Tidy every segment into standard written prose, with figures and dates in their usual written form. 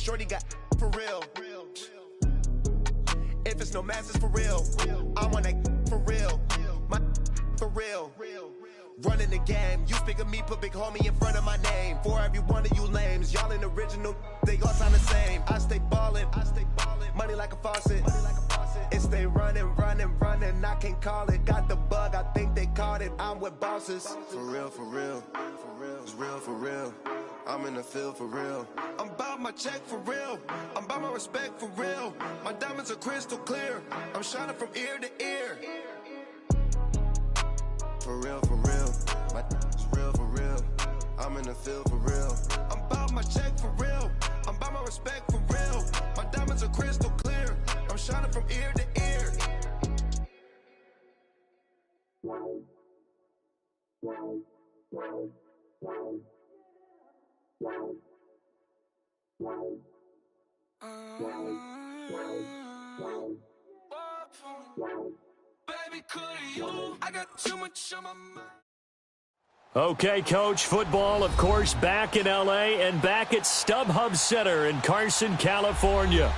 Shorty got for real. If it's no masses for real, I want that for real. My for real. Running the game, you speak of me, put big homie in front of my name. For every one of you lames, y'all ain't original, they all sound the same. I stay ballin', money like a faucet. It stay running, I can't call it. Got the bug, I think they caught it. I'm with bosses. For real, it's real for real. I'm in the field for real. I'm about my check for real. I'm about my respect for real. My diamonds are crystal clear. I'm shining from ear to ear. For real, it's real for real. I'm in the field for real. I'm about my check for real. I'm about my respect for real. My diamonds are crystal clear. I'm shining from ear to ear. Baby, could you? I got too much on my mind. Okay, Coach, football, of course, back in L.A. and back at StubHub Center in Carson, California.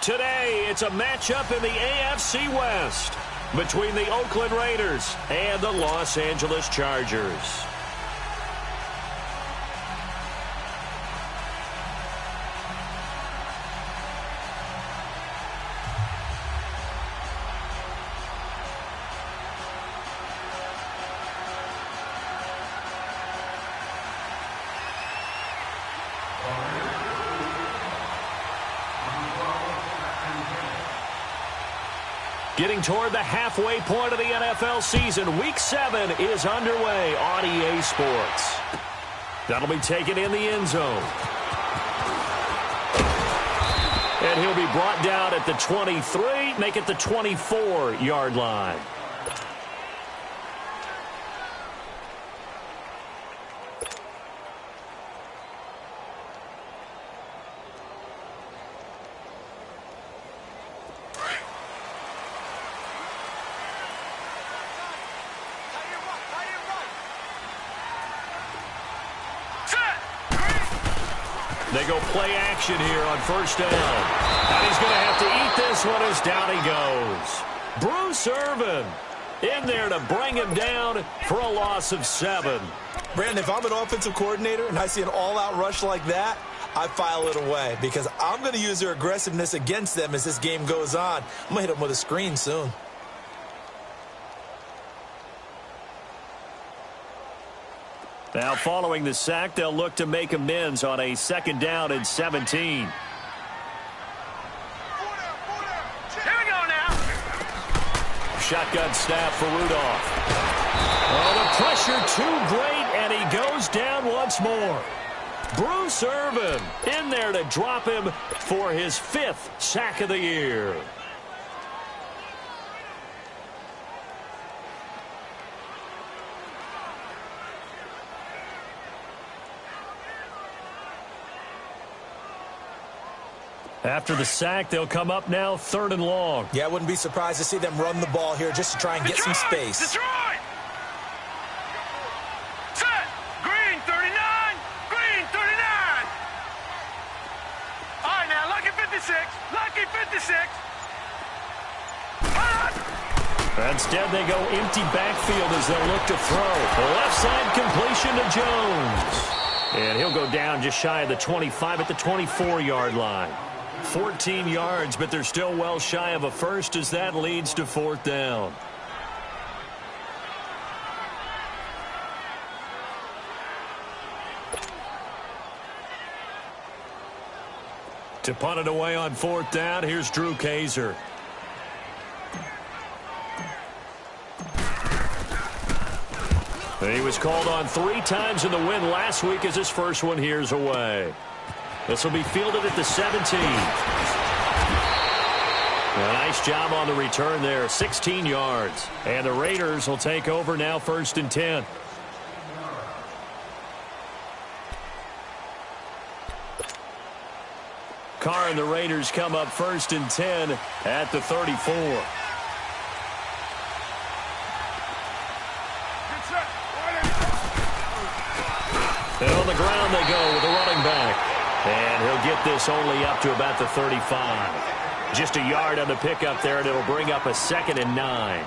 Today, it's a matchup in the AFC West between the Oakland Raiders and the Los Angeles Chargers. Getting toward the halfway point of the NFL season, Week 7 is underway on EA Sports. That'll be taken in the end zone. And he'll be brought down at the 23, make it the 24-yard line. They go play action here on first down. And he's going to have to eat this one as down he goes. Bruce Irvin in there to bring him down for a loss of 7. Brandon, if I'm an offensive coordinator and I see an all-out rush like that, I file it away because I'm going to use their aggressiveness against them as this game goes on. I'm going to hit them with a screen soon. Now, following the sack, they'll look to make amends on a 2nd down and 17. Here we go now. Shotgun snap for Rudolph. Oh, the pressure too great, and he goes down once more. Bruce Irvin in there to drop him for his 5th sack of the year. After the sack, they'll come up now 3rd and long. Yeah, I wouldn't be surprised to see them run the ball here just to try and get some space. Detroit! Set! Green 39! Green 39! All right, now, lucky 56. Lucky 56. Instead, they go empty backfield as they'll look to throw. The left side completion to Jones. And he'll go down just shy of the 25 at the 24-yard line. 14 yards, but they're still well shy of a first as that leads to 4th down. To punt it away on 4th down, here's Drew Kaiser. He was called on 3 times in the win last week as his first one here's away. This will be fielded at the 17. A nice job on the return there, 16 yards. And the Raiders will take over now 1st and 10. Carr and the Raiders come up 1st and 10 at the 34. And on the ground they go with the running back. And he'll get get this only up to about the 35. Just a yard on the pickup there, and it'll bring up a 2nd and 9.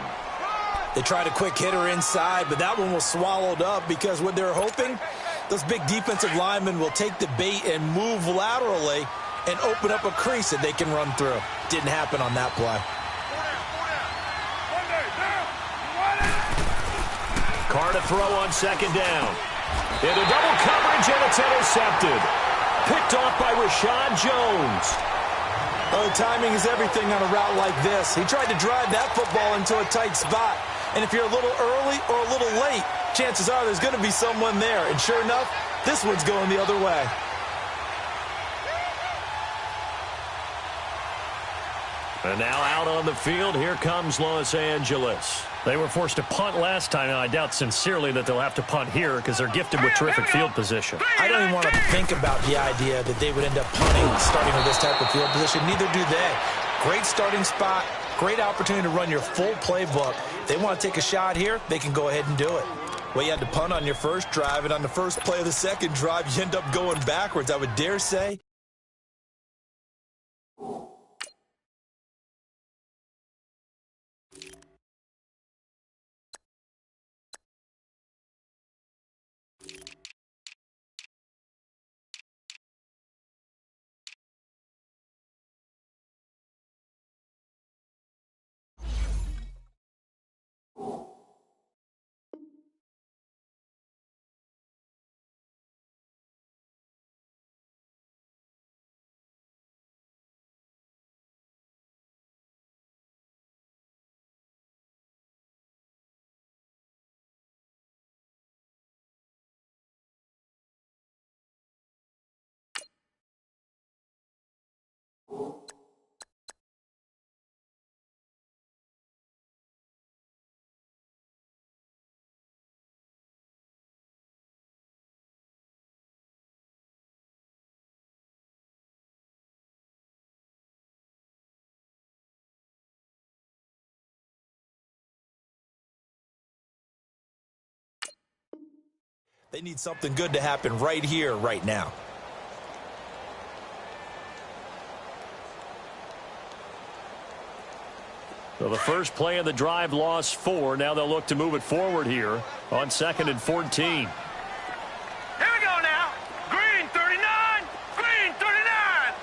They tried a quick hitter inside, but that one was swallowed up because what they're hoping, those big defensive linemen will take the bait and move laterally and open up a crease that they can run through. Didn't happen on that play. Carr to throw on 2nd down. Into double coverage, and it's intercepted. Picked off by Rashad Jones. Oh, timing is everything on a route like this. He tried to drive that football into a tight spot. And if you're a little early or a little late, chances are there's going to be someone there. And sure enough, this one's going the other way. And now out on the field, here comes Los Angeles. They were forced to punt last time, and I doubt sincerely that they'll have to punt here because they're gifted with terrific field position. I don't even want to think about the idea that they would end up punting starting with this type of field position. Neither do they. Great starting spot, great opportunity to run your full playbook. If they want to take a shot here, they can go ahead and do it. Well, you had to punt on your first drive, and on the first play of the second drive, you end up going backwards. I would dare say they need something good to happen right here, right now. So the first play of the drive lost 4. Now they'll look to move it forward here on 2nd and 14. Here we go now. Green 39. Green 39.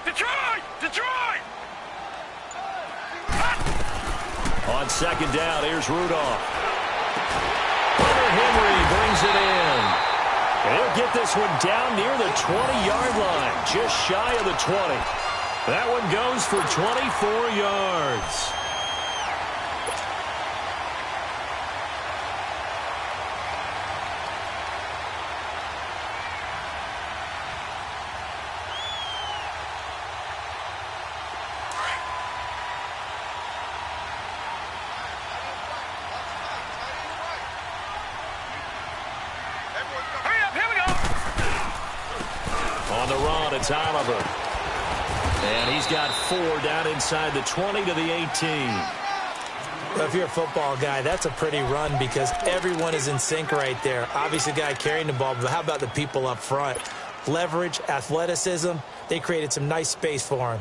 Detroit. Detroit. On 2nd down, here's Rudolph. Hunter Henry brings it in. And he'll get this one down near the 20-yard line, just shy of the 20. That one goes for 24 yards. On the run, it's Oliver. And he's got 4 down inside the 20 to the 18. Well, if you're a football guy, that's a pretty run because everyone is in sync right there. Obviously, the guy carrying the ball, but how about the people up front? Leverage, athleticism, they created some nice space for him.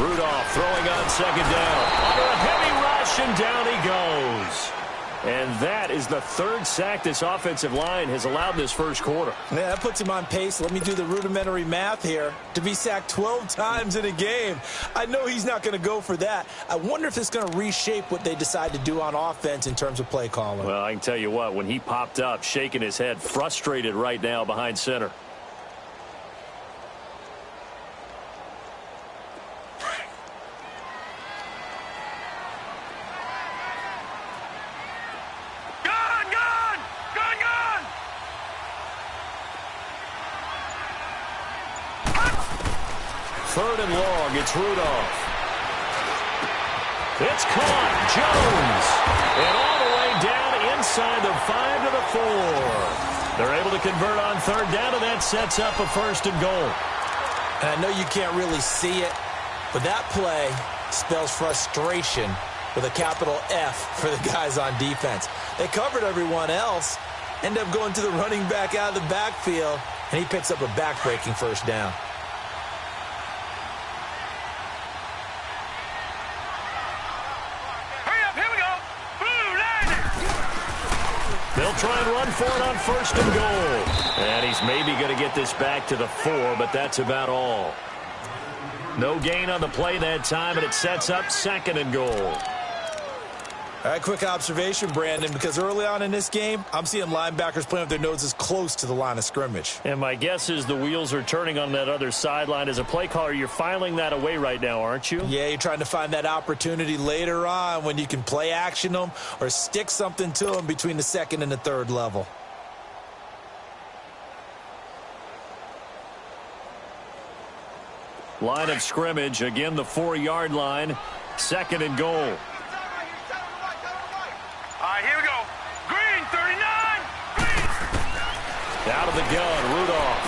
Rudolph throwing on 2nd down. Under a heavy rush, and down he goes. And that is the 3rd sack this offensive line has allowed in this first quarter. Yeah, that puts him on pace. Let me do the rudimentary math here. To be sacked 12 times in a game, I know he's not going to go for that. I wonder if it's going to reshape what they decide to do on offense in terms of play calling. Well, I can tell you what, when he popped up, shaking his head, frustrated right now behind center. third and long. It's Rudolph. It's caught. Jones. And all the way down inside the 5 to the 4. They're able to convert on third down, and that sets up a first and goal. And I know you can't really see it, but that play spells frustration with a capital F for the guys on defense. They covered everyone else, end up going to the running back out of the backfield, and he picks up a back-breaking first down. They'll try and run for it on first and goal. And he's maybe going to get this back to the 4, but that's about all. No gain on the play that time, and it sets up second and goal. All right, quick observation, Brandon, because early on in this game, I'm seeing linebackers playing with their noses close to the line of scrimmage. And my guess is the wheels are turning on that other sideline. As a play caller, you're filing that away right now, aren't you? Yeah, you're trying to find that opportunity later on when you can play action them or stick something to them between the second and the third level. Line of scrimmage, again the 4-yard line, second and goal. Here we go. Green, 39. Green. Out of the gun, Rudolph.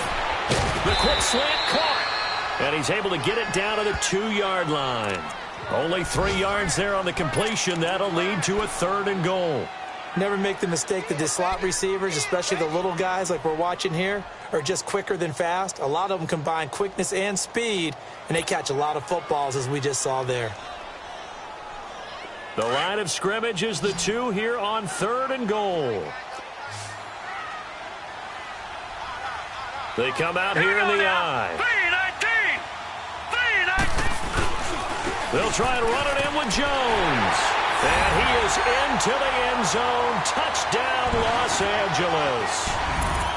The quick slant caught. And he's able to get it down to the 2-yard line. Only 3 yards there on the completion. That'll lead to a third and goal. Never make the mistake that the slot receivers, especially the little guys like we're watching here, are just quicker than fast. A lot of them combine quickness and speed, and they catch a lot of footballs, as we just saw there. The line of scrimmage is the 2 here on third and goal. They come out here in the I. 3-19. They'll try and run it in with Jones. And he is into the end zone. Touchdown, Los Angeles.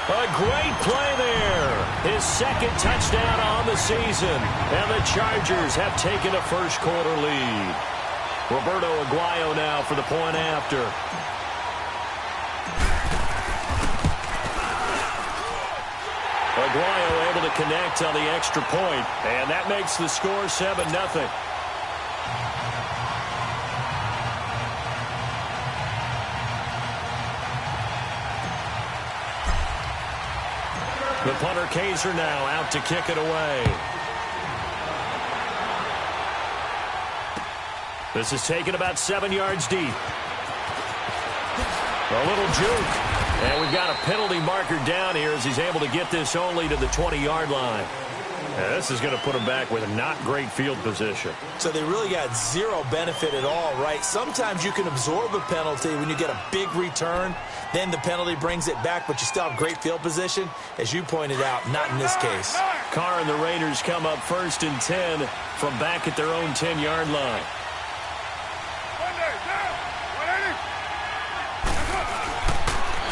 A great play there. His second touchdown on the season. And the Chargers have taken a first quarter lead. Roberto Aguayo now for the point after. Aguayo able to connect on the extra point, and that makes the score 7-0. The punter Kaiser now out to kick it away. This is taken about 7 yards deep. A little juke. And we've got a penalty marker down here as he's able to get this only to the 20-yard line. And this is going to put him back with a not great field position. So they really got zero benefit at all, right? Sometimes you can absorb a penalty when you get a big return. Then the penalty brings it back, but you still have great field position. As you pointed out, not in this case. Carr and the Raiders come up 1st and 10 from back at their own 10-yard line.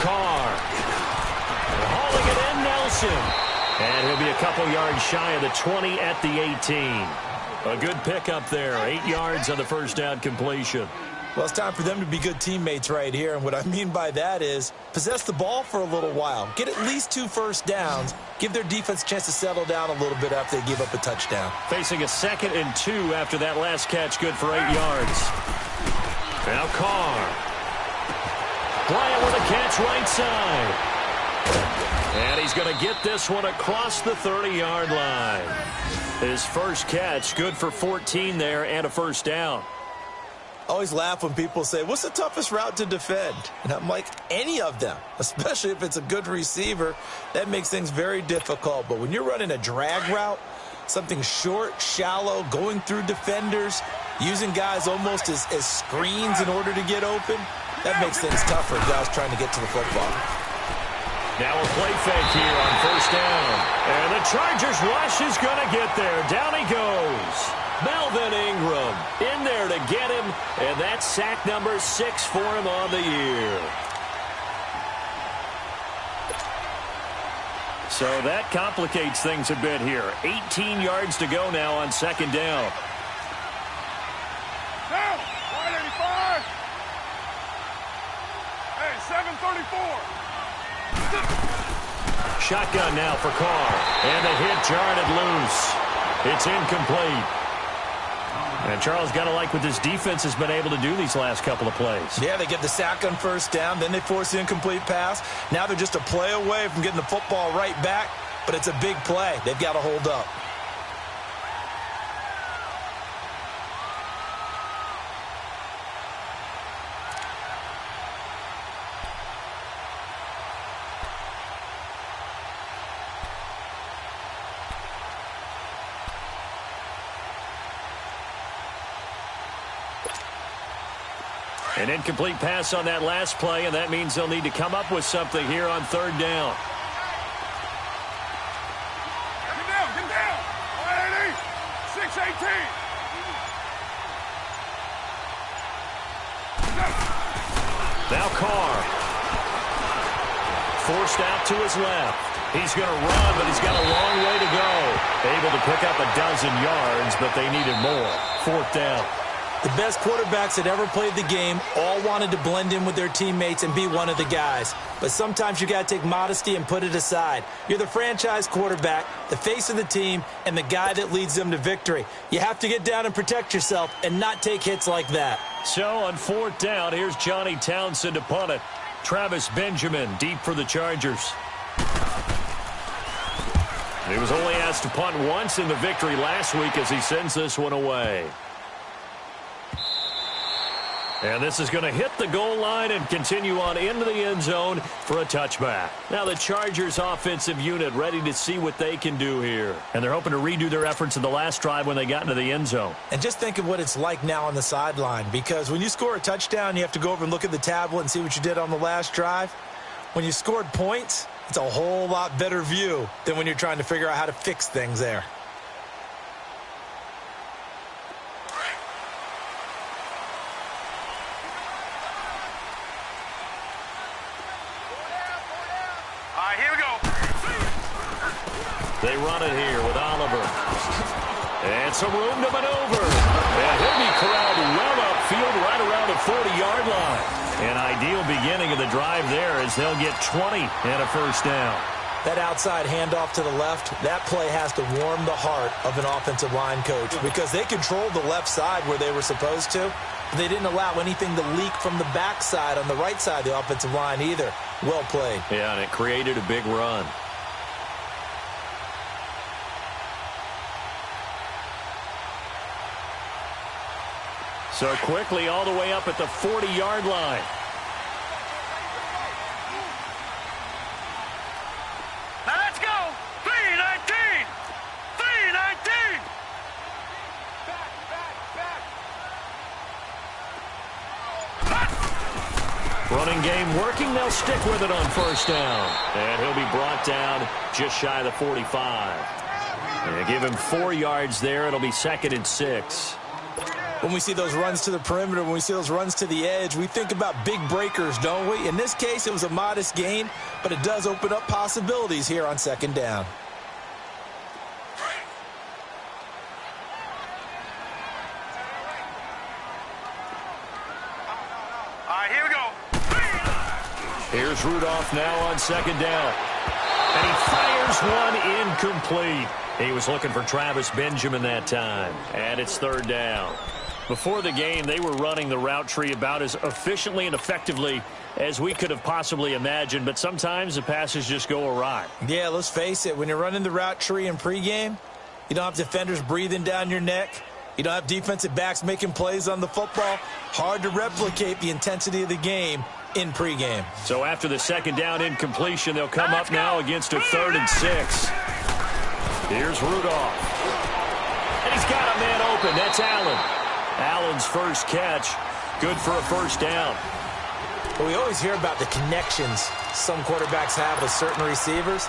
Carr. Hauling it in, Nelson. And he'll be a couple yards shy of the 20 at the 18. A good pickup there. 8 yards on the first down completion. Well, it's time for them to be good teammates right here. And what I mean by that is possess the ball for a little while. Get at least 2 first downs. Give their defense a chance to settle down a little bit after they give up a touchdown. Facing a 2nd and 2 after that last catch. Good for 8 yards. Now Carr. Bryant with a catch right side. And he's going to get this one across the 30-yard line. His first catch, good for 14 there and a first down. I always laugh when people say, what's the toughest route to defend? And I'm like, any of them, especially if it's a good receiver. That makes things very difficult. But when you're running a drag route, something short, shallow, going through defenders, using guys almost as screens in order to get open, that makes things tougher, guys trying to get to the football. Now a play fake here on first down. And the Chargers rush is going to get there. Down he goes. Melvin Ingram in there to get him. And that's sack number 6 for him on the year. So that complicates things a bit here. 18 yards to go now on second down. Down, 185. Hey, 734. Shotgun now for Carr. And the hit jarred it loose. It's incomplete. And Charles, got to like what this defense has been able to do these last couple of plays. Yeah, they get the sack on first down, then they force the incomplete pass. Now they're just a play away from getting the football right back, but it's a big play. They've got to hold up. An incomplete pass on that last play, and that means they'll need to come up with something here on third down. Get down. 180. 618. Now Carr. Forced out to his left. He's going to run, but he's got a long way to go. Able to pick up a dozen yards, but they needed more. Fourth down. The best quarterbacks that ever played the game all wanted to blend in with their teammates and be one of the guys. But sometimes you got to take modesty and put it aside. You're the franchise quarterback, the face of the team, and the guy that leads them to victory. You have to get down and protect yourself and not take hits like that. So on fourth down, here's Johnny Townsend to punt it. Travis Benjamin deep for the Chargers. He was only asked to punt once in the victory last week as he sends this one away. And this is going to hit the goal line and continue on into the end zone for a touchback. Now the Chargers offensive unit ready to see what they can do here. And they're hoping to redo their efforts in the last drive when they got into the end zone. And just think of what it's like now on the sideline, because when you score a touchdown, you have to go over and look at the tablet and see what you did on the last drive. When you scored points, it's a whole lot better view than when you're trying to figure out how to fix things there. They run it here with Oliver. And some room to maneuver. And he'll be corralled well upfield right around the 40-yard line. An ideal beginning of the drive there as they'll get 20 and a first down. That outside handoff to the left, that play has to warm the heart of an offensive line coach because they controlled the left side where they were supposed to, but they didn't allow anything to leak from the backside on the right side of the offensive line either. Well played. Yeah, and it created a big run. So quickly all the way up at the 40-yard line. Now let's go. 319. 319. Back. Running game working. They'll stick with it on first down. And he'll be brought down just shy of the 45. And give him 4 yards there. It'll be 2nd and 6. When we see those runs to the perimeter, when we see those runs to the edge, we think about big breakers, don't we? In this case, it was a modest gain, but it does open up possibilities here on 2nd down. All right, here we go. Here's Rudolph now on 2nd down. And he fires one incomplete. He was looking for Travis Benjamin that time. And it's 3rd down. Before the game, they were running the route tree about as efficiently and effectively as we could have possibly imagined, but sometimes the passes just go awry. Yeah, let's face it. When you're running the route tree in pregame, you don't have defenders breathing down your neck. You don't have defensive backs making plays on the football. Hard to replicate the intensity of the game in pregame. So after the 2nd down incompletion, they'll come up now against a 3rd and 6. Here's Rudolph. And he's got a man open. That's Allen. Allen's first catch, good for a first down. Well, we always hear about the connections some quarterbacks have with certain receivers.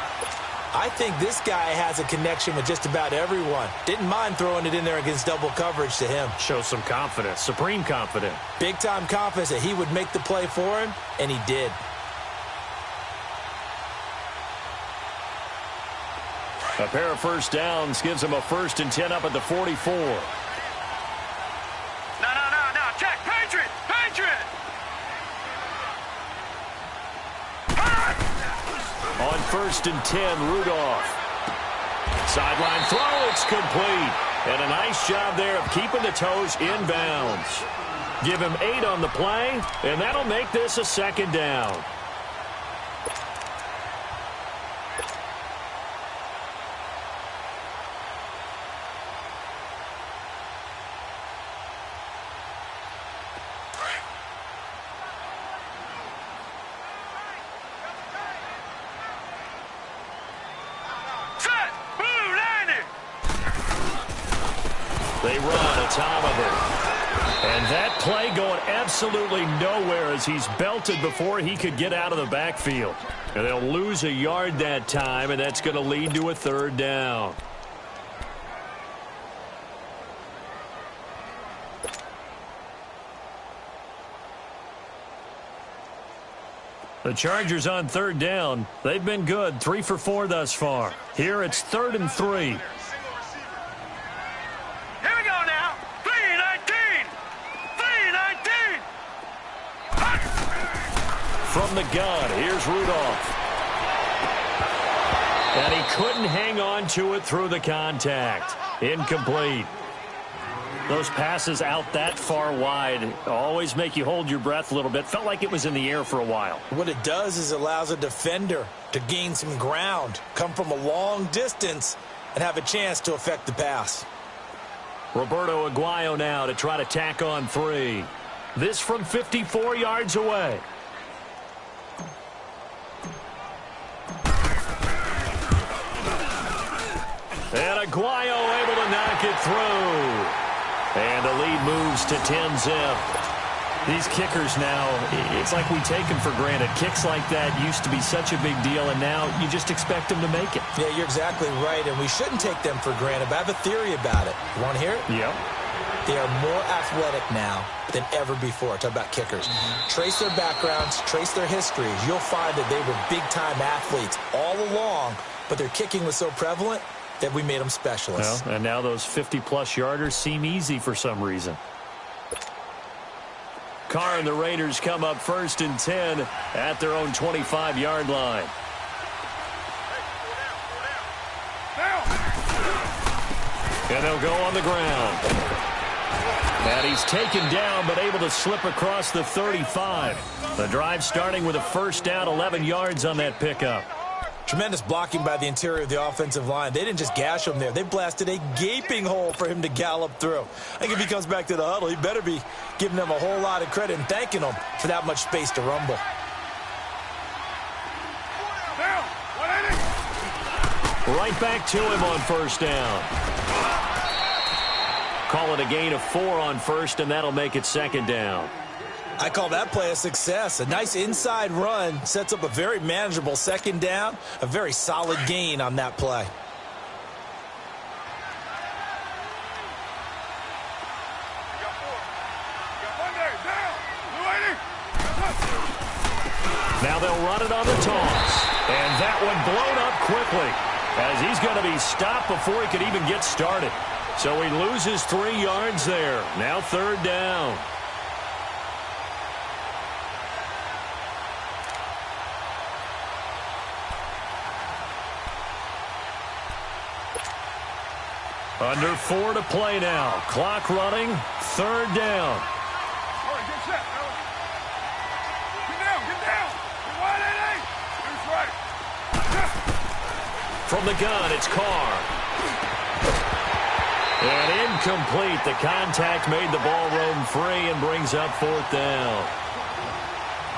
I think this guy has a connection with just about everyone. Didn't mind throwing it in there against double coverage to him. Shows some confidence, supreme confidence. Big-time confidence that he would make the play for him, and he did. A pair of first downs gives him a 1st and 10 up at the 44. No. Check. Patriot. On 1st and 10, Rudolph. Sideline throw, it's complete. And a nice job there of keeping the toes in bounds. Give him 8 on the play, and that'll make this a second down. They run atop of it. And that play going absolutely nowhere as he's belted before he could get out of the backfield. And they'll lose a yard that time, and that's going to lead to a third down. The Chargers on third down. They've been good, 3 for 4 thus far. Here it's 3rd and 3. From the gun, here's Rudolph. And he couldn't hang on to it through the contact. Incomplete. Those passes out that far wide always make you hold your breath a little bit. Felt like it was in the air for a while. What it does is allows a defender to gain some ground, come from a long distance, and have a chance to affect the pass. Roberto Aguayo now to try to tack on 3. This from 54 yards away. And Aguayo able to knock it through. And the lead moves to 10-zip. These kickers now, it's like we take them for granted. Kicks like that used to be such a big deal, and now you just expect them to make it. Yeah, you're exactly right, and we shouldn't take them for granted, but I have a theory about it. You want to hear it? Yep. They are more athletic now than ever before. Talk about kickers. Trace their backgrounds, trace their histories. You'll find that they were big-time athletes all along, but their kicking was so prevalent that we made them specialists. Well, and now those 50-plus yarders seem easy for some reason. Carr and the Raiders come up 1st and 10 at their own 25-yard line. And they'll go on the ground. And he's taken down but able to slip across the 35. The drive starting with a first down, 11 yards on that pickup. Tremendous blocking by the interior of the offensive line. They didn't just gash him there. They blasted a gaping hole for him to gallop through. I think if he comes back to the huddle, he better be giving them a whole lot of credit and thanking them for that much space to rumble. Right back to him on first down. Call it a gain of 4 on first, and that'll make it second down. I call that play a success. A nice inside run sets up a very manageable second down, a very solid gain on that play. Now they'll run it on the toss. And that one blown up quickly as he's going to be stopped before he could even get started. So he loses 3 yards there. Now third down. Under 4 to play now. Clock running. Third down. All right, get set. Get down. Get wide, A.A. That's right. From the gun, it's Carr. And incomplete. The contact made the ball roam free and brings up 4th down.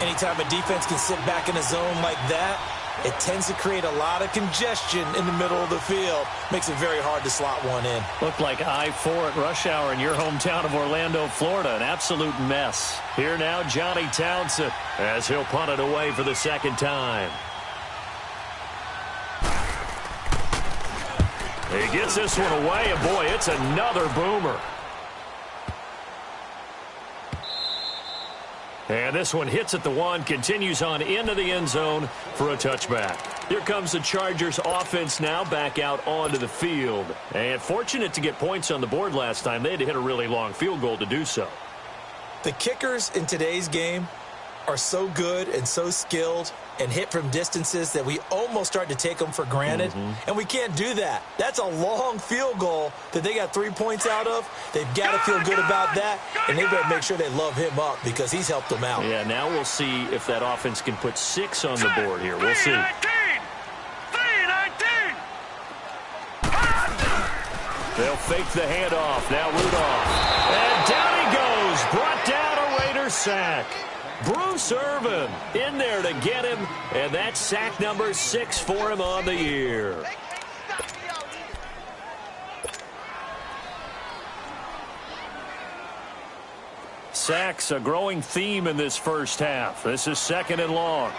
Anytime a defense can sit back in a zone like that, it tends to create a lot of congestion in the middle of the field. Makes it very hard to slot one in. Looked like I-4 at rush hour in your hometown of Orlando, Florida. An absolute mess. Here now, Johnny Townsend, as he'll punt it away for the second time. He gets this one away, and boy, it's another boomer. And this one hits at the 1, continues on into the end zone for a touchback. Here comes the Chargers offense now back out onto the field. And fortunate to get points on the board last time. They had to hit a really long field goal to do so. The kickers in today's game are so good and so skilled and hit from distances that we almost start to take them for granted, and we can't do that. That's a long field goal that they got 3 points out of. They've got to feel good about that, and they better make sure they love him up because he's helped them out. Yeah, now we'll see if that offense can put 6 on the board here. We'll see. They'll fake the handoff. Now Rudolph. And down he goes. Brought down a Raider sack. Bruce Irvin in there to get him. And that's sack number 6 for him on the year. Sacks, a growing theme in this first half. This is 2nd and long.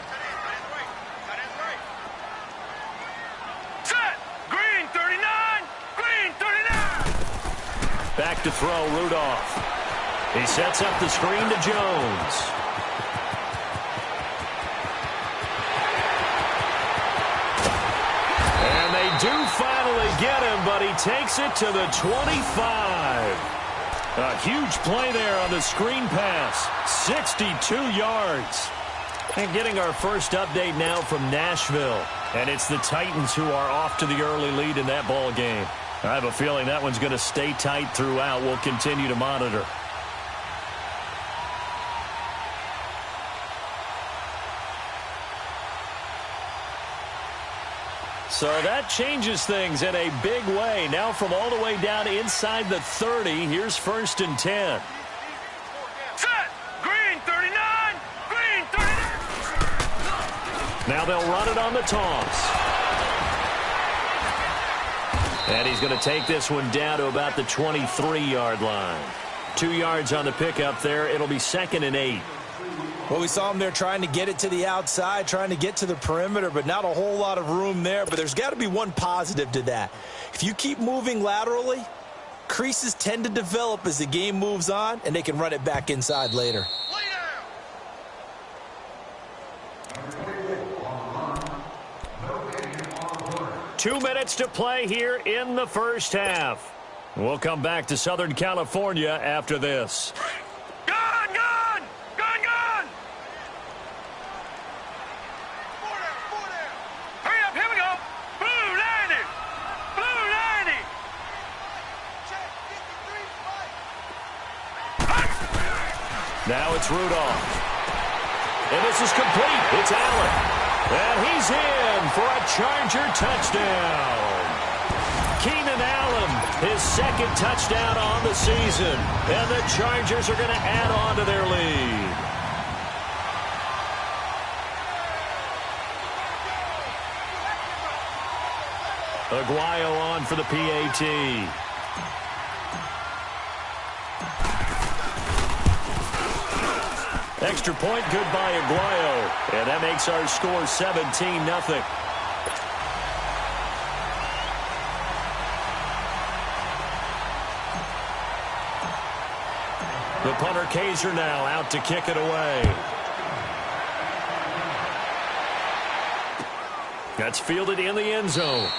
Back to throw, Rudolph. He sets up the screen to Jones. And they do finally get him, but he takes it to the 25. A huge play there on the screen pass. 62 yards. And getting our first update now from Nashville. And it's the Titans who are off to the early lead in that ball game. I have a feeling that one's going to stay tight throughout. We'll continue to monitor. So that changes things in a big way. Now from all the way down inside the 30, here's 1st and 10. Set! Green 39! Green 39! Now they'll run it on the toss. And he's going to take this one down to about the 23-yard line. 2 yards on the pickup there. It'll be 2nd and 8. Well, we saw him there trying to get it to the outside, trying to get to the perimeter, but not a whole lot of room there. But there's got to be one positive to that. If you keep moving laterally, creases tend to develop as the game moves on, and they can run it back inside later. 2 minutes to play here in the first half. We'll come back to Southern California after this. Gun! Gun! Gun! Gun! Hurry up, here we go. Blue 90! Blue 90! Now it's Rudolph. And this is complete. It's Allen. And he's in for a Charger touchdown. Keenan Allen, his 2nd touchdown on the season. And the Chargers are going to add on to their lead. Aguayo on for the PAT. Extra point, good by Aguayo. And that makes our score 17-0. The punter Kaiser now out to kick it away. That's fielded in the end zone.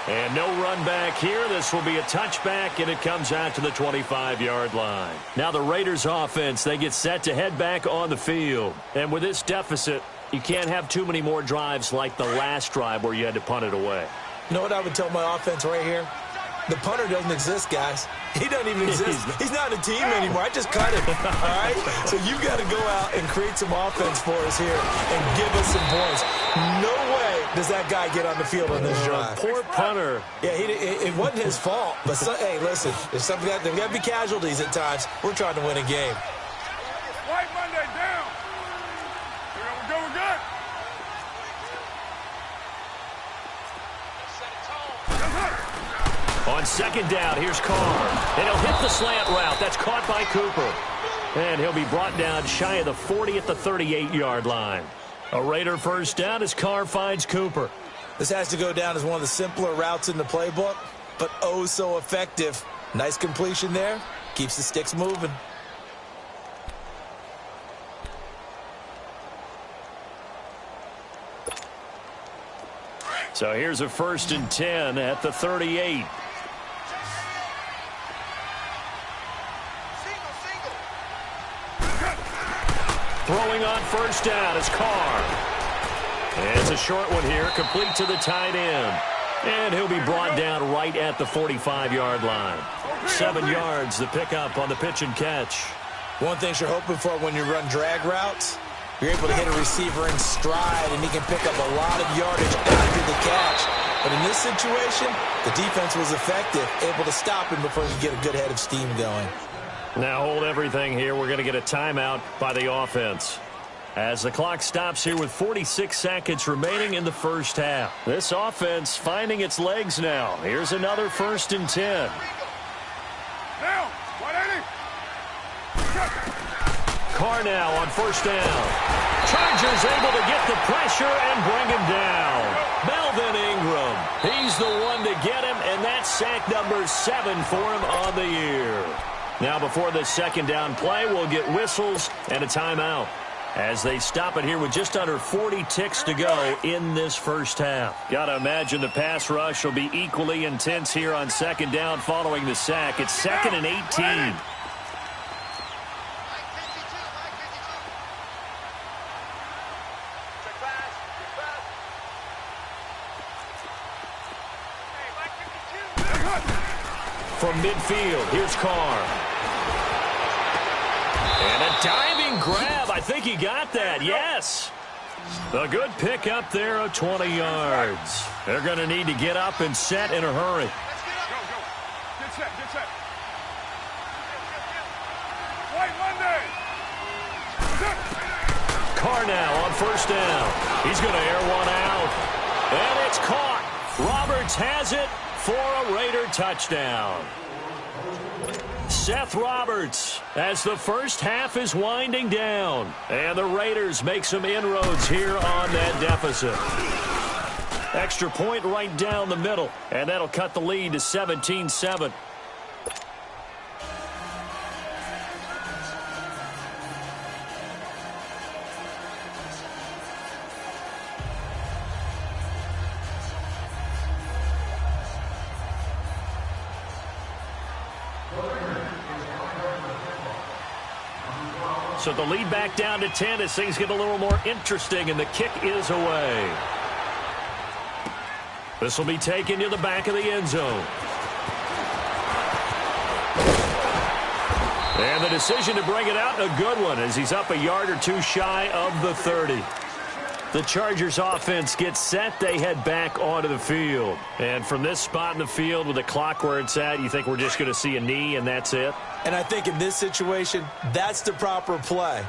And no run back here. This will be a touchback, and it comes out to the 25-yard line. Now the Raiders offense, they get set to head back on the field. And with this deficit, you can't have too many more drives like the last drive where you had to punt it away. You know what I would tell my offense right here? The punter doesn't exist, guys. He doesn't even exist. He's not a team anymore. I just cut him, all right? So you've got to go out and create some offense for us here and give us some points. No way does that guy get on the field on this drive. Poor punter. Yeah, it wasn't his fault. But, hey, listen, there's got to be casualties at times. We're trying to win a game. White Monday down. We're good. On 2nd down, here's Carr. And he'll hit the slant route. That's caught by Cooper. And he'll be brought down shy of the 40 at the 38-yard line. A Raider first down as Carr finds Cooper. This has to go down as one of the simpler routes in the playbook, but oh so effective. Nice completion there. Keeps the sticks moving. So here's a 1st and 10 at the 38. Throwing on first down is Carr. And it's a short one here, complete to the tight end. And he'll be brought down right at the 45-yard line. 7 yards the pickup on the pitch and catch. One thing you're hoping for when you run drag routes, you're able to hit a receiver in stride, and he can pick up a lot of yardage after the catch. But in this situation, the defense was effective, able to stop him before he could get a good head of steam going. Now hold everything here. We're going to get a timeout by the offense, as the clock stops here with 46 seconds remaining in the first half. This offense finding its legs now. Here's another 1st and 10. Now, 180. Carr now on first down. Chargers able to get the pressure and bring him down. Melvin Ingram, he's the one to get him, and that's sack number 7 for him on the year. Now before this second down play, we'll get whistles and a timeout, as they stop it here with just under 40 ticks to go in this first half. Got to imagine the pass rush will be equally intense here on second down following the sack. It's 2nd and 18. From midfield, here's Carr. And a diving grab. I think he got that, yes. A good pick up there of 20 yards. They're going to need to get up and set in a hurry. Go, go. Get set, get set. White Monday. Carr now on first down. He's going to air one out. And it's caught. Roberts has it for a Raider touchdown. Seth Roberts, as the first half is winding down, and the Raiders make some inroads here on that deficit. Extra point right down the middle, and that'll cut the lead to 17-7. So the lead back down to 10 as things get a little more interesting, and the kick is away. This will be taken to the back of the end zone. And the decision to bring it out, a good one, as he's up a yard or two shy of the 30. The Chargers offense gets set. They head back onto the field. And from this spot in the field with the clock where it's at, you think we're just going to see a knee and that's it? And I think in this situation, that's the proper play.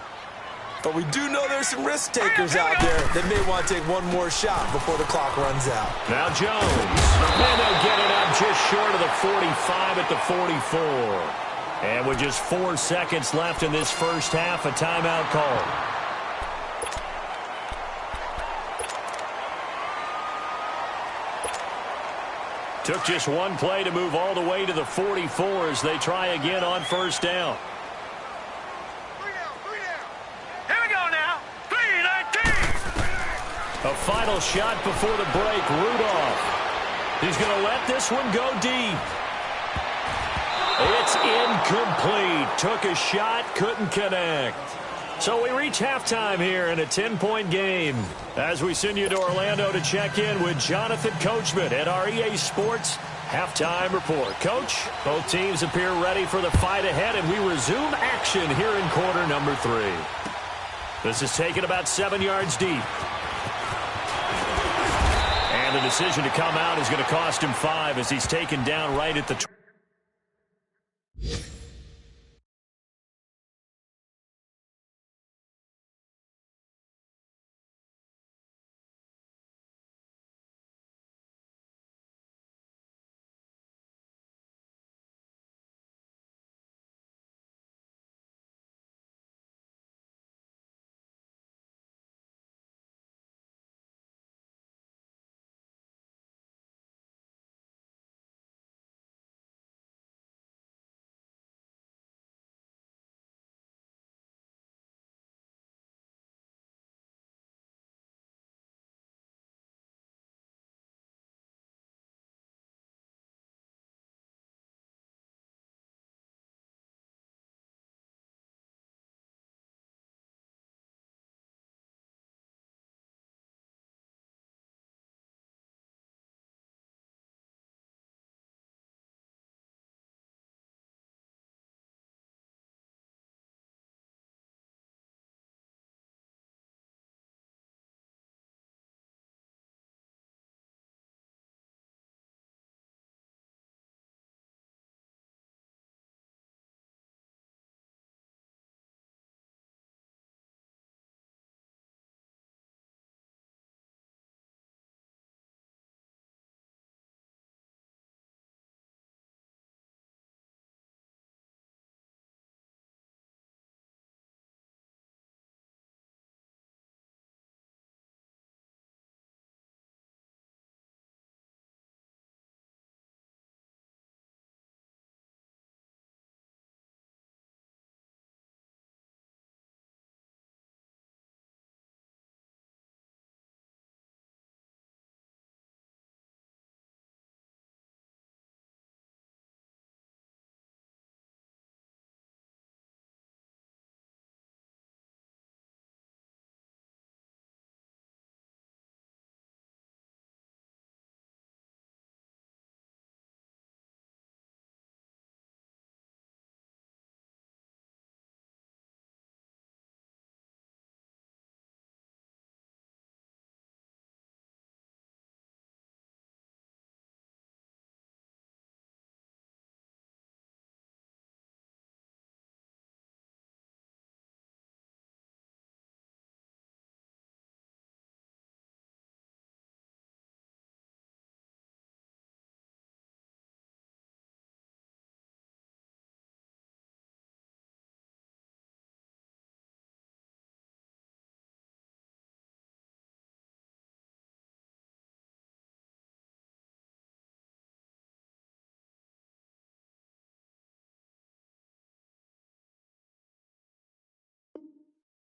But we do know there's some risk takers out there that may want to take one more shot before the clock runs out. Now Jones. And they'll get it up just short of the 45 at the 44. And with just 4 seconds left in this first half, a timeout call. Took just one play to move all the way to the 44 as they try again on first down. 3 down. Here we go now. 3-19. A final shot before the break. Rudolph. He's going to let this one go deep. It's incomplete. Took a shot, couldn't connect. So we reach halftime here in a 10-point game as we send you to Orlando to check in with Jonathan Coachman at our EA Sports Halftime Report. Coach, both teams appear ready for the fight ahead, and we resume action here in quarter number 3. This is taken about 7 yards deep. And the decision to come out is going to cost him 5 as he's taken down right at the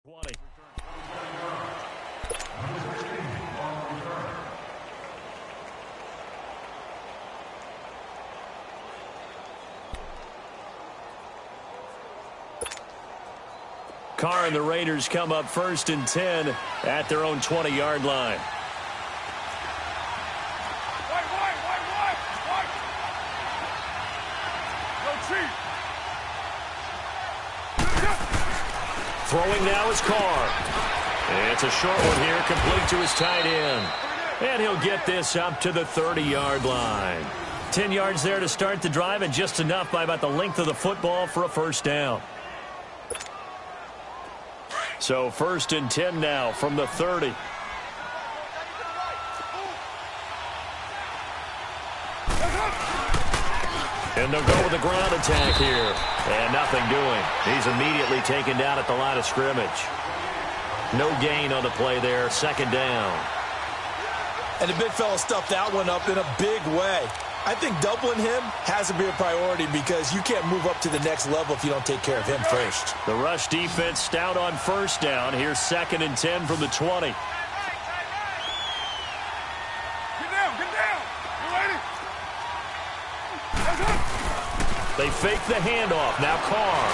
20. Carr and the Raiders come up 1st and 10 at their own 20-yard line. Throwing now is Carr. It's a short one here, complete to his tight end. And he'll get this up to the 30-yard line. 10 yards there to start the drive, and just enough by about the length of the football for a first down. So 1st and 10 now from the 30. And they'll go with a ground attack here. And nothing doing. He's immediately taken down at the line of scrimmage. No gain on the play there. 2nd down. And the big fella stuffed that one up in a big way. I think doubling him has to be a priority because you can't move up to the next level if you don't take care of him first. The rush defense stout on 1st down. Here's 2nd and 10 from the 20. Get down, get down. You ready? They fake the handoff. Now Carr.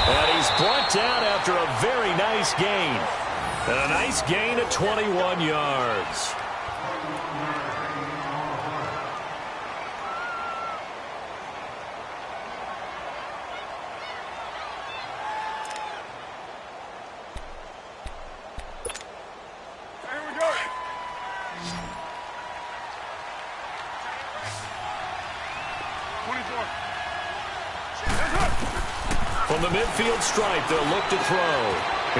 And he's brought down after a very nice gain. And a nice gain of 21 yards. From the midfield stripe, they'll look to throw.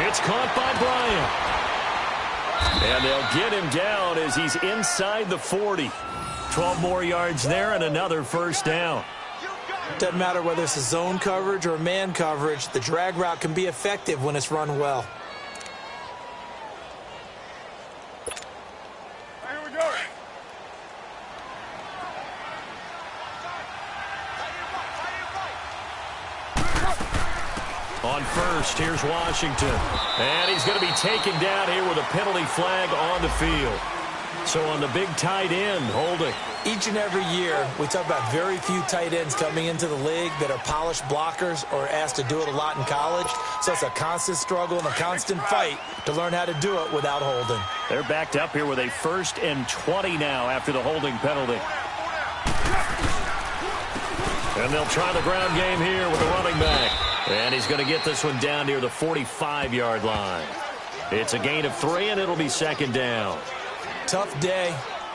It's caught by Bryant. And they'll get him down as he's inside the 40. 12 more yards there and another first down. Doesn't matter whether it's a zone coverage or man coverage, the drag route can be effective when it's run well. Here we go. On 1st, here's Washington. And he's going to be taken down here with a penalty flag on the field. So on the big tight end, holding. Each and every year, we talk about very few tight ends coming into the league that are polished blockers or asked to do it a lot in college. So it's a constant struggle and a constant fight to learn how to do it without holding. They're backed up here with a 1st and 20 now after the holding penalty. And they'll try the ground game here with the running back. And he's going to get this one down near the 45-yard line. It's a gain of 3, and it'll be 2nd down. Tough day,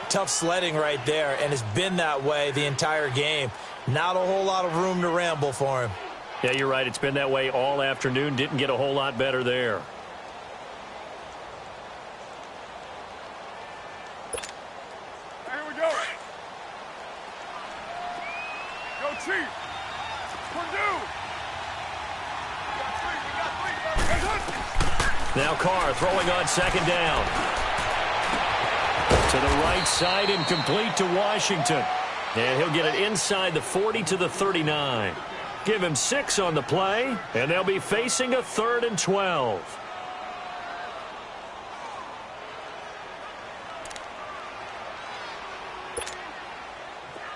tough sledding right there, and it's been that way the entire game. Not a whole lot of room to ramble for him. Yeah, you're right. It's been that way all afternoon. Didn't get a whole lot better there. Here we go. Go Chief. Purdue. Now Carr throwing on 2nd down. To the right side and complete to Washington. And he'll get it inside the 40 to the 39. Give him 6 on the play, and they'll be facing a 3rd and 12.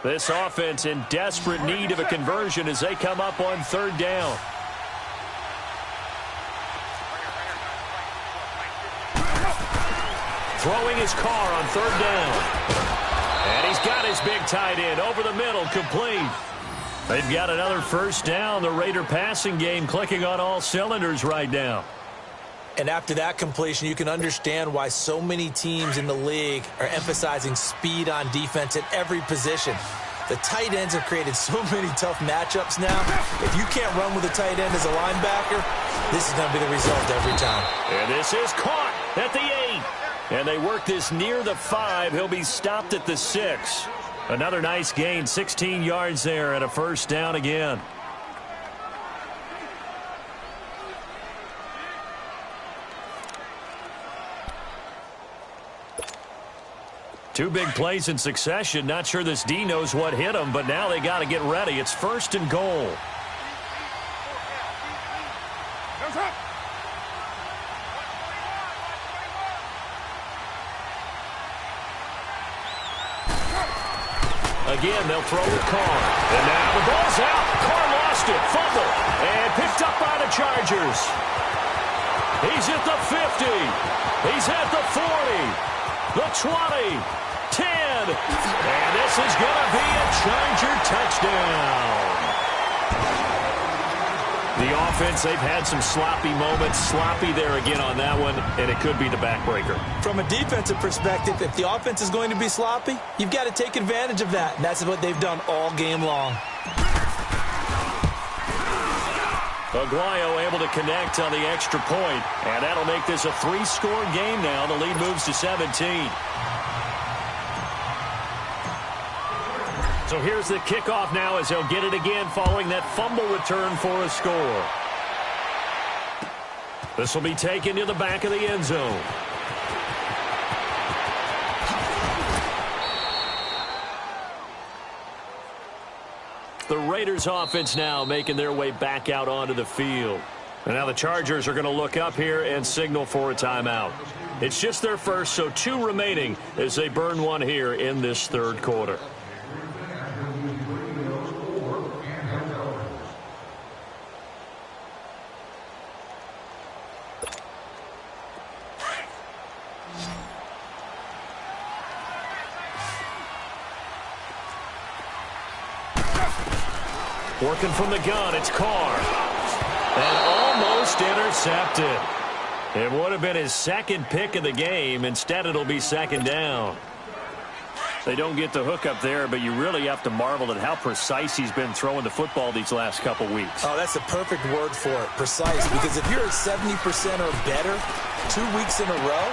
This offense in desperate need of a conversion as they come up on 3rd down. Throwing his Carr on 3rd down. And he's got his big tight end over the middle, complete. They've got another first down. The Raider passing game clicking on all cylinders right now. And after that completion, you can understand why so many teams in the league are emphasizing speed on defense at every position. The tight ends have created so many tough matchups now. If you can't run with a tight end as a linebacker, this is going to be the result every time. And this is caught at the 8. And they work this near the 5. He'll be stopped at the 6. Another nice gain, 16 yards there and a first down again. Two big plays in succession. Not sure this D knows what hit him, but now they got to get ready. It's 1st and goal. up. Again, they'll throw with Carr. And now the ball's out. Carr lost it. Fumble. And picked up by the Chargers. He's at the 50. He's at the 40. The 20. 10. And this is going to be a Charger touchdown. The offense, they've had some sloppy moments. Sloppy there again on that one, and it could be the backbreaker. From a defensive perspective, if the offense is going to be sloppy, you've got to take advantage of that. And that's what they've done all game long. Aguayo able to connect on the extra point, and that'll make this a 3-score game now. The lead moves to 17. So here's the kickoff now as they'll get it again following that fumble return for a score. This will be taken to the back of the end zone. The Raiders offense now making their way back out onto the field. And now the Chargers are going to look up here and signal for a timeout. It's just their first, so 2 remaining as they burn one here in this third quarter. Working from the gun, it's Carr. And almost intercepted. It would have been his second pick of the game. Instead, it'll be second down. They don't get the hook up there, but you really have to marvel at how precise he's been throwing the football these last couple weeks. Oh, that's the perfect word for it, precise. Because if you're at 70% or better 2 weeks in a row,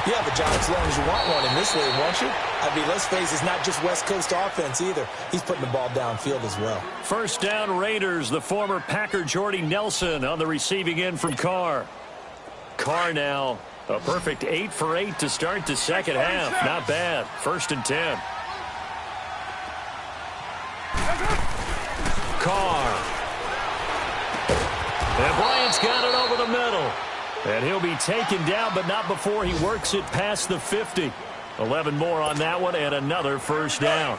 you have a job as long as you want one in this league, won't you? I mean, let's face it, it's not just West Coast offense either. He's putting the ball downfield as well. First down, Raiders. The former Packer Jordy Nelson on the receiving end from Carr. Carr now a perfect 8 for 8 to start the second half. Not bad. First and 10. Carr. And Bryant's got it over the middle. And he'll be taken down, but not before he works it past the 50. 11 more on that one, and another first down.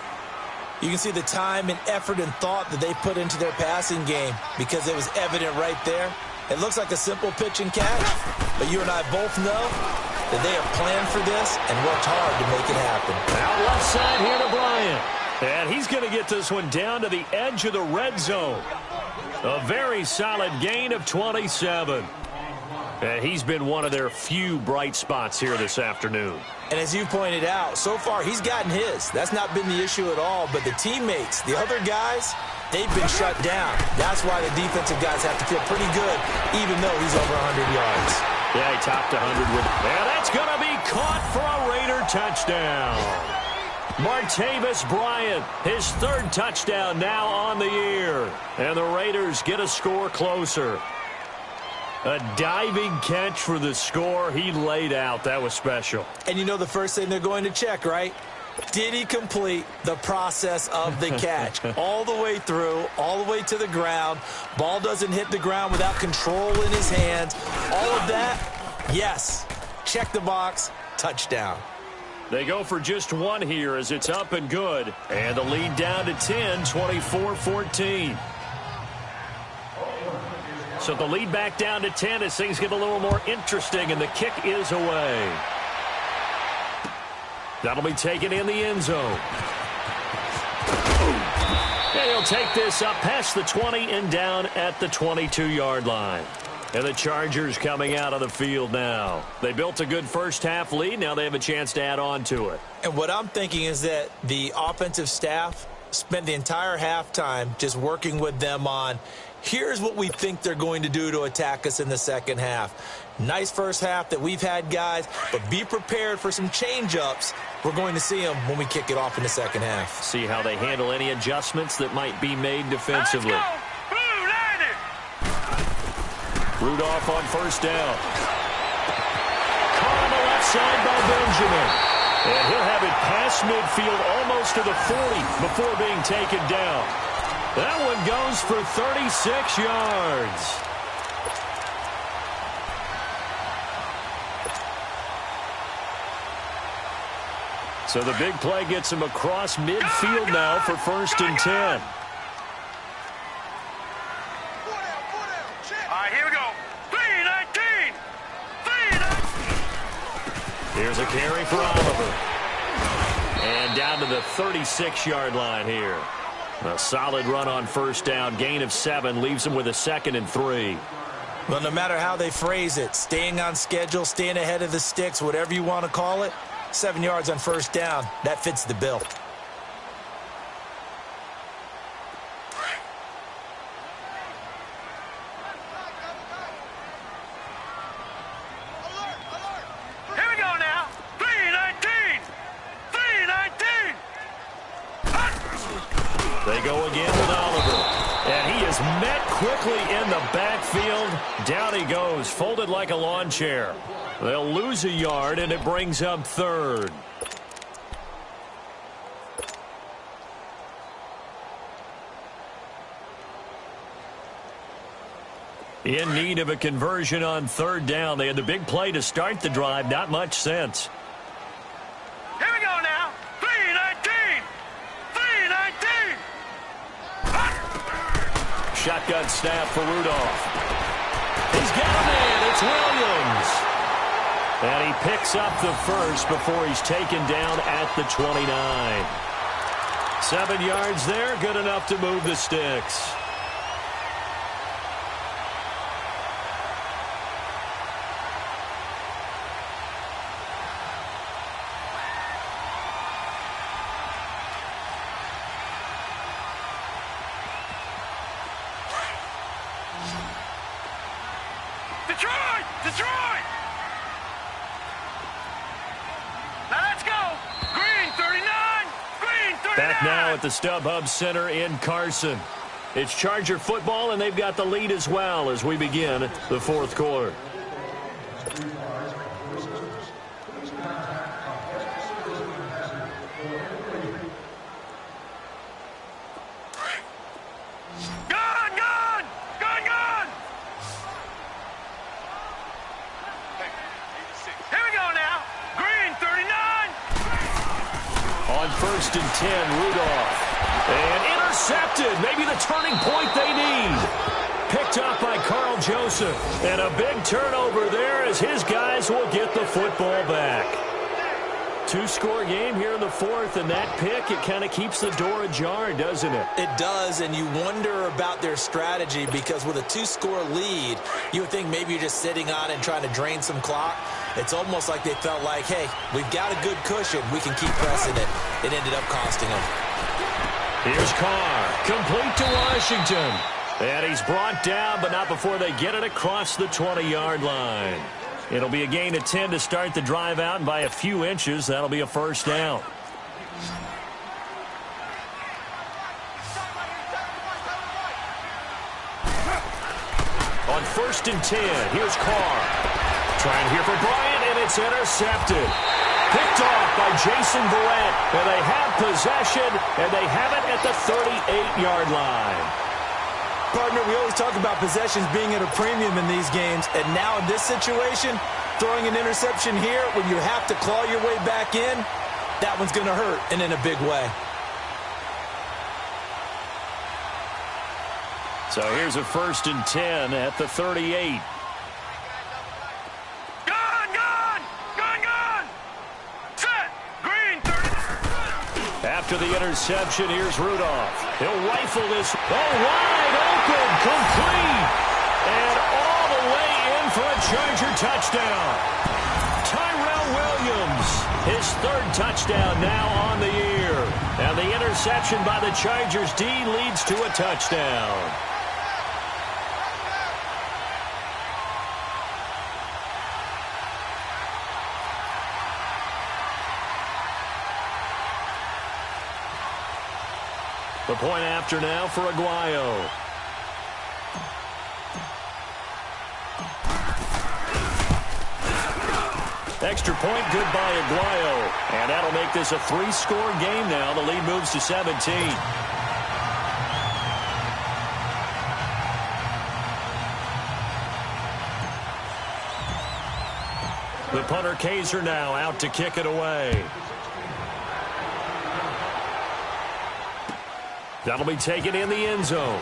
You can see the time and effort and thought that they put into their passing game because it was evident right there. It looks like a simple pitch and catch, but you and I both know that they have planned for this and worked hard to make it happen. Out left side here to Bryant. And he's going to get this one down to the edge of the red zone. A very solid gain of 27. And he's been one of their few bright spots here this afternoon. And as you pointed out, so far he's gotten his. That's not been the issue at all. But the teammates, the other guys, they've been shut down. That's why the defensive guys have to feel pretty good, even though he's over 100 yards. Yeah, he topped 100 with it. And that's going to be caught for a Raider touchdown. Martavis Bryant, his third touchdown now on the year. And the Raiders get a score closer. A diving catch for the score. He laid out. That was special. And you know the first thing they're going to check, right? Did he complete the process of the catch? All the way through, all the way to the ground. Ball doesn't hit the ground without control in his hands. All of that, yes. Check the box, touchdown. They go for just one here as it's up and good. And the lead down to 10, 24-14. So the lead back down to 10 as things get a little more interesting, and the kick is away. That'll be taken in the end zone. And he'll take this up past the 20 and down at the 22-yard line. And the Chargers coming out of the field now. They built a good first-half lead. Now they have a chance to add on to it. And what I'm thinking is that the offensive staff spent the entire halftime just working with them on, here's what we think they're going to do to attack us in the second half. Nice first half that we've had, guys, but be prepared for some change-ups. We're going to see them when we kick it off in the second half. See how they handle any adjustments that might be made defensively. Rudolph on first down. Caught on the left side by Benjamin. And he'll have it past midfield almost to the 40 before being taken down. That one goes for 36 yards. So the big play gets him across midfield now for 1st and 10. All right, here we go. 3-19. 3-19. Here's a carry for Oliver. And down to the 36-yard line here. A solid run on 1st down. Gain of 7 leaves him with a 2nd and 3. Well, no matter how they phrase it, staying on schedule, staying ahead of the sticks, whatever you want to call it, 7 yards on 1st down, that fits the bill. Here we go now. 3-19. 3-19. They go again with Oliver. And he is met quickly in the backfield. Down he goes, folded like a lawn chair. They'll lose a yard, and it brings up 3rd. In need of a conversion on 3rd down. They had the big play to start the drive. Not much sense. Here we go now. 3-19. 3-19. Shotgun snap for Rudolph. He's got a man. It's Williams. And he picks up the 1st before he's taken down at the 29. 7 yards there, good enough to move the sticks. Detroit! Detroit! Now let's go! Green 39! Green 39! Back now at the StubHub Center in Carson. It's Charger football, and they've got the lead as well as we begin the 4th quarter. On 1st and 10, Rudolph. And intercepted. Maybe the turning point they need. Picked up by Carl Joseph. And a big turnover there as his guys will get the football back. 2-score game here in the 4th, and that pick, it kind of keeps the door ajar, doesn't it? It does, and you wonder about their strategy because with a 2-score lead, you would think maybe you're just sitting on it and trying to drain some clock. It's almost like they felt like, hey, we've got a good cushion. We can keep pressing it. It ended up costing them. Here's Carr, complete to Washington. And he's brought down, but not before they get it across the 20-yard line. It'll be a gain of 10 to start the drive out, and by a few inches, that'll be a 1st down. On 1st and 10, here's Carr. Trying here for Bryant, and it's intercepted. Picked off by Jason Verrett, and they have possession, and they have it at the 38-yard line. Partner, we always talk about possessions being at a premium in these games, and now in this situation, throwing an interception here when you have to claw your way back in, that one's going to hurt, and in a big way. So here's a 1st and 10 at the 38. After the interception, here's Rudolph. He'll rifle this. Oh, wide open, complete. And all the way in for a Charger touchdown. Tyrell Williams, his 3rd touchdown now on the year. And the interception by the Chargers D leads to a touchdown. The point after now for Aguayo. Extra point, good by Aguayo. And that'll make this a 3-score game now. The lead moves to 17. The punter Kaiser now out to kick it away. That'll be taken in the end zone.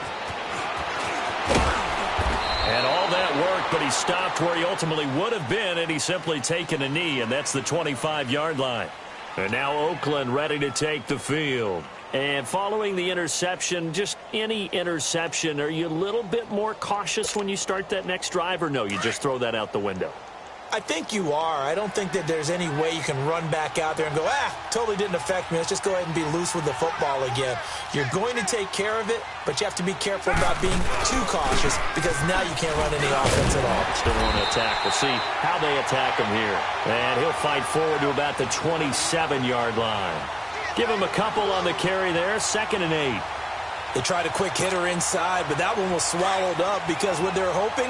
And all that work, but he stopped where he ultimately would have been, and he's simply taken a knee, and that's the 25-yard line. And now Oakland ready to take the field. And following the interception, just any interception, are you a little bit more cautious when you start that next drive, or no, you just throw that out the window? I think you are. I don't think that there's any way you can run back out there and go, totally didn't affect me. Let's just go ahead and be loose with the football again. You're going to take care of it, but you have to be careful about being too cautious because now you can't run any offense at all. Still want to attack. We'll see how they attack him here. And he'll fight forward to about the 27-yard line. Give him a couple on the carry there, 2nd and 8. They tried a quick hitter inside, but that one was swallowed up because what they're hoping,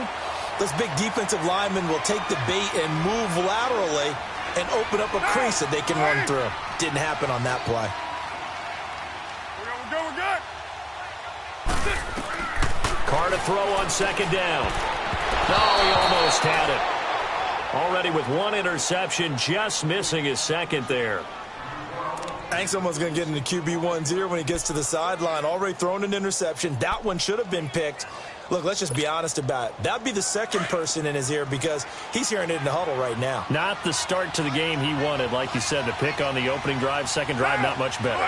those big defensive linemen will take the bait and move laterally and open up a crease that they can run through. Didn't happen on that play. We're good. Carr to throw on 2nd down. No, he almost had it. Already with one interception, just missing his 2nd there. I think someone's going to get into QB1's ear when he gets to the sideline. Already thrown an interception. That one should have been picked. Look, let's just be honest about it. That'd be the 2nd person in his ear because he's hearing it in the huddle right now. Not the start to the game he wanted. Like you said, the pick on the opening drive, 2nd drive, not much better.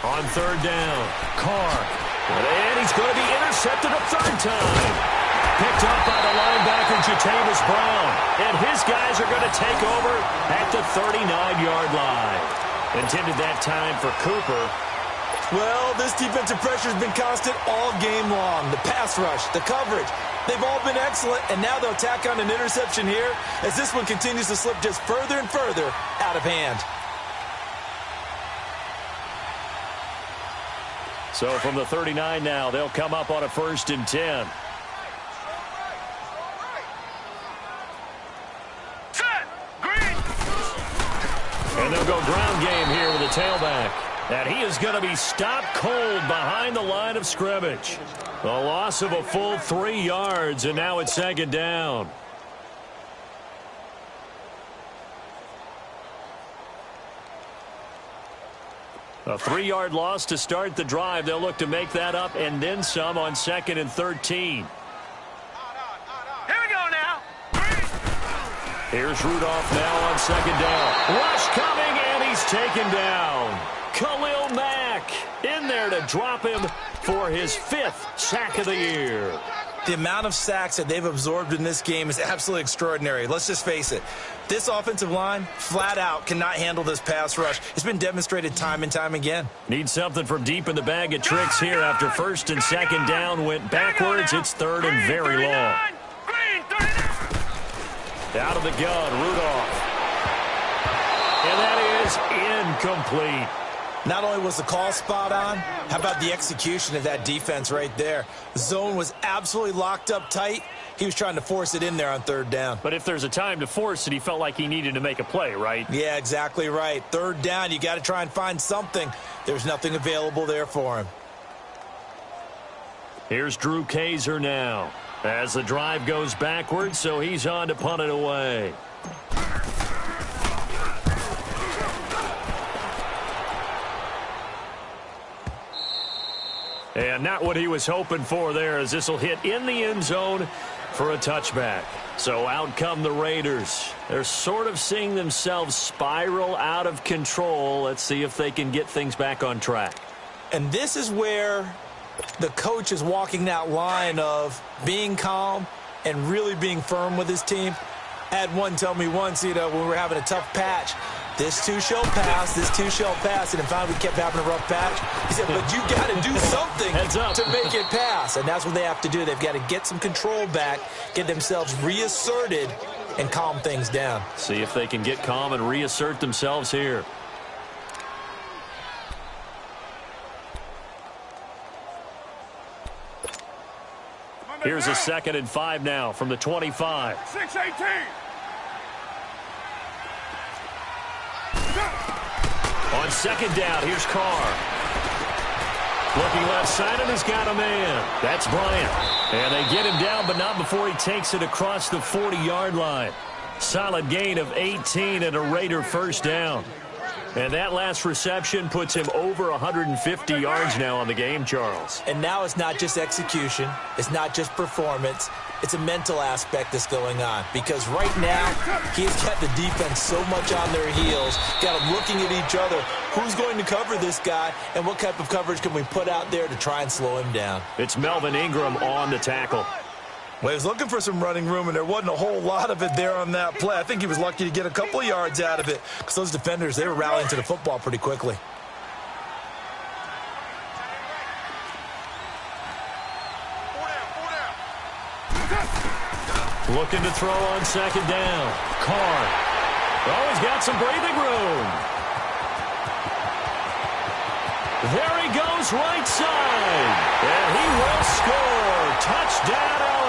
On 3rd down, Carr. And he's going to be intercepted a 3rd time. Picked up by the linebacker, Jatavis Brown. And his guys are going to take over at the 39-yard line. Intended that time for Cooper. Well, this defensive pressure has been constant all game long. The pass rush, the coverage, they've all been excellent. And now they'll tack on an interception here as this one continues to slip just further and further out of hand. So from the 39 now, they'll come up on a 1st and 10. And they'll go ground game here with a tailback. And he is going to be stopped cold behind the line of scrimmage. A loss of a full 3 yards, and now it's 2nd down. A 3-yard loss to start the drive. They'll look to make that up and then some on 2nd and 13. Here we go now. Here's Rudolph now on 2nd down. Rush coming, and he's taken down. Khalil Mack in there to drop him for his 5th sack of the year. The amount of sacks that they've absorbed in this game is absolutely extraordinary. Let's just face it. This offensive line, flat out, cannot handle this pass rush. It's been demonstrated time and time again. Need something from deep in the bag of tricks here after 1st and 2nd down went backwards. It's 3rd and very long. Out of the gun, Rudolph. And that is incomplete. Not only was the call spot on, how about the execution of that defense right there? The zone was absolutely locked up tight. He was trying to force it in there on 3rd down. But if there's a time to force it, he felt like he needed to make a play, right? Yeah, exactly right. 3rd down, you got to try and find something. There's nothing available there for him. Here's Drew Kaiser now as the drive goes backwards, so he's on to punt it away. And not what he was hoping for there, as this will hit in the end zone for a touchback. So out come the Raiders. They're sort of seeing themselves spiral out of control. Let's see if they can get things back on track. And this is where the coach is walking that line of being calm and really being firm with his team. I had one tell me once, when we were having a tough patch, this too shall pass, this too shall pass. And in fact, we kept having a rough patch. He said, but you got to do something to make it pass. And that's what they have to do. They've got to get some control back, get themselves reasserted, and calm things down. See if they can get calm and reassert themselves here. Here's a 2nd and 5 now from the 25. 6-18. On 2nd down, here's Carr. Looking left side and has got a man. That's Bryant. And they get him down, but not before he takes it across the 40-yard line. Solid gain of 18 and a Raider first down. And that last reception puts him over 150 yards now on the game, Charles. And now it's not just execution. It's not just performance. It's a mental aspect that's going on. Because right now, he's got the defense so much on their heels, got them looking at each other. Who's going to cover this guy, and what type of coverage can we put out there to try and slow him down? It's Melvin Ingram on the tackle. Well, he was looking for some running room, and there wasn't a whole lot of it there on that play. I think he was lucky to get a couple of yards out of it because those defenders, they were rallying to the football pretty quickly. Looking to throw on second down. Carr. Oh, he's got some breathing room. There he goes, right side. And he will score. Touchdown, LA.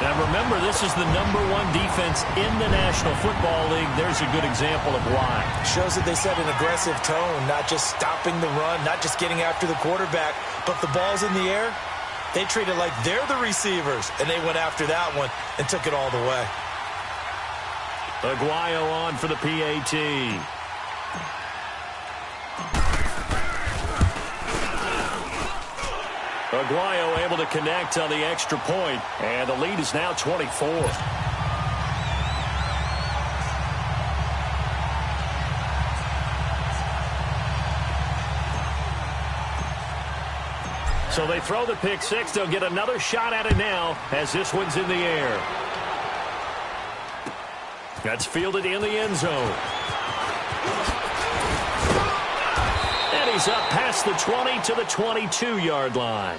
Now remember, this is the #1 defense in the National Football League. There's a good example of why. Shows that they set an aggressive tone, not just stopping the run, not just getting after the quarterback, but if the ball's in the air, they treat it like they're the receivers, and they went after that one and took it all the way. Aguayo on for the PAT. Aguayo able to connect on the extra point, and the lead is now 24. So they throw the pick six. They'll get another shot at it now as this one's in the air. That's fielded in the end zone. And he's up past the 20 to the 22-yard line.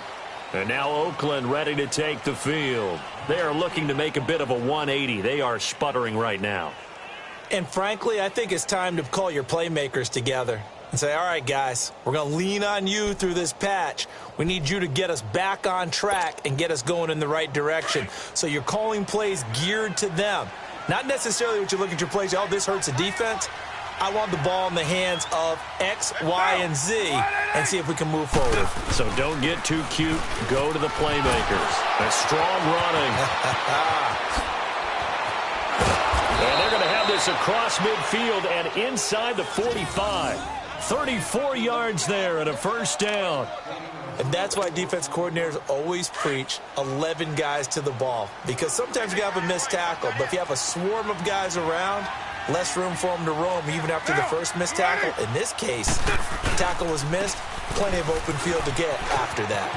And now Oakland ready to take the field. They are looking to make a bit of a 180. They are sputtering right now. And frankly, I think it's time to call your playmakers together and say, all right, guys, we're going to lean on you through this patch. We need you to get us back on track and get us going in the right direction. So you're calling plays geared to them. Not necessarily what you look at your plays, oh, this hurts the defense. I want the ball in the hands of X, Y, and Z and see if we can move forward. So don't get too cute. Go to the playmakers. A strong running. And they're going to have this across midfield and inside the 45. 34 yards there and a first down. And that's why defense coordinators always preach 11 guys to the ball. Because sometimes you have a missed tackle, but if you have a swarm of guys around, less room for them to roam even after the first missed tackle. In this case, tackle was missed, plenty of open field to get after that.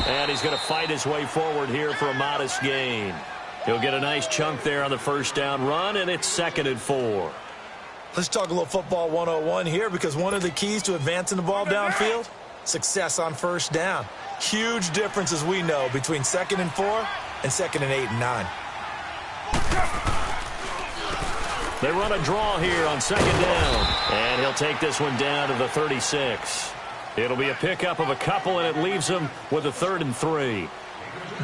And he's going to fight his way forward here for a modest gain. He'll get a nice chunk there on the first down run, and it's 2nd and 4. Let's talk a little football 101 here, because one of the keys to advancing the ball downfield, success on first down. Huge difference, as we know, between 2nd and 4 and 2nd and 8 and 9. They run a draw here on 2nd down, and he'll take this one down to the 36. It'll be a pickup of a couple, and it leaves him with a 3rd and 3.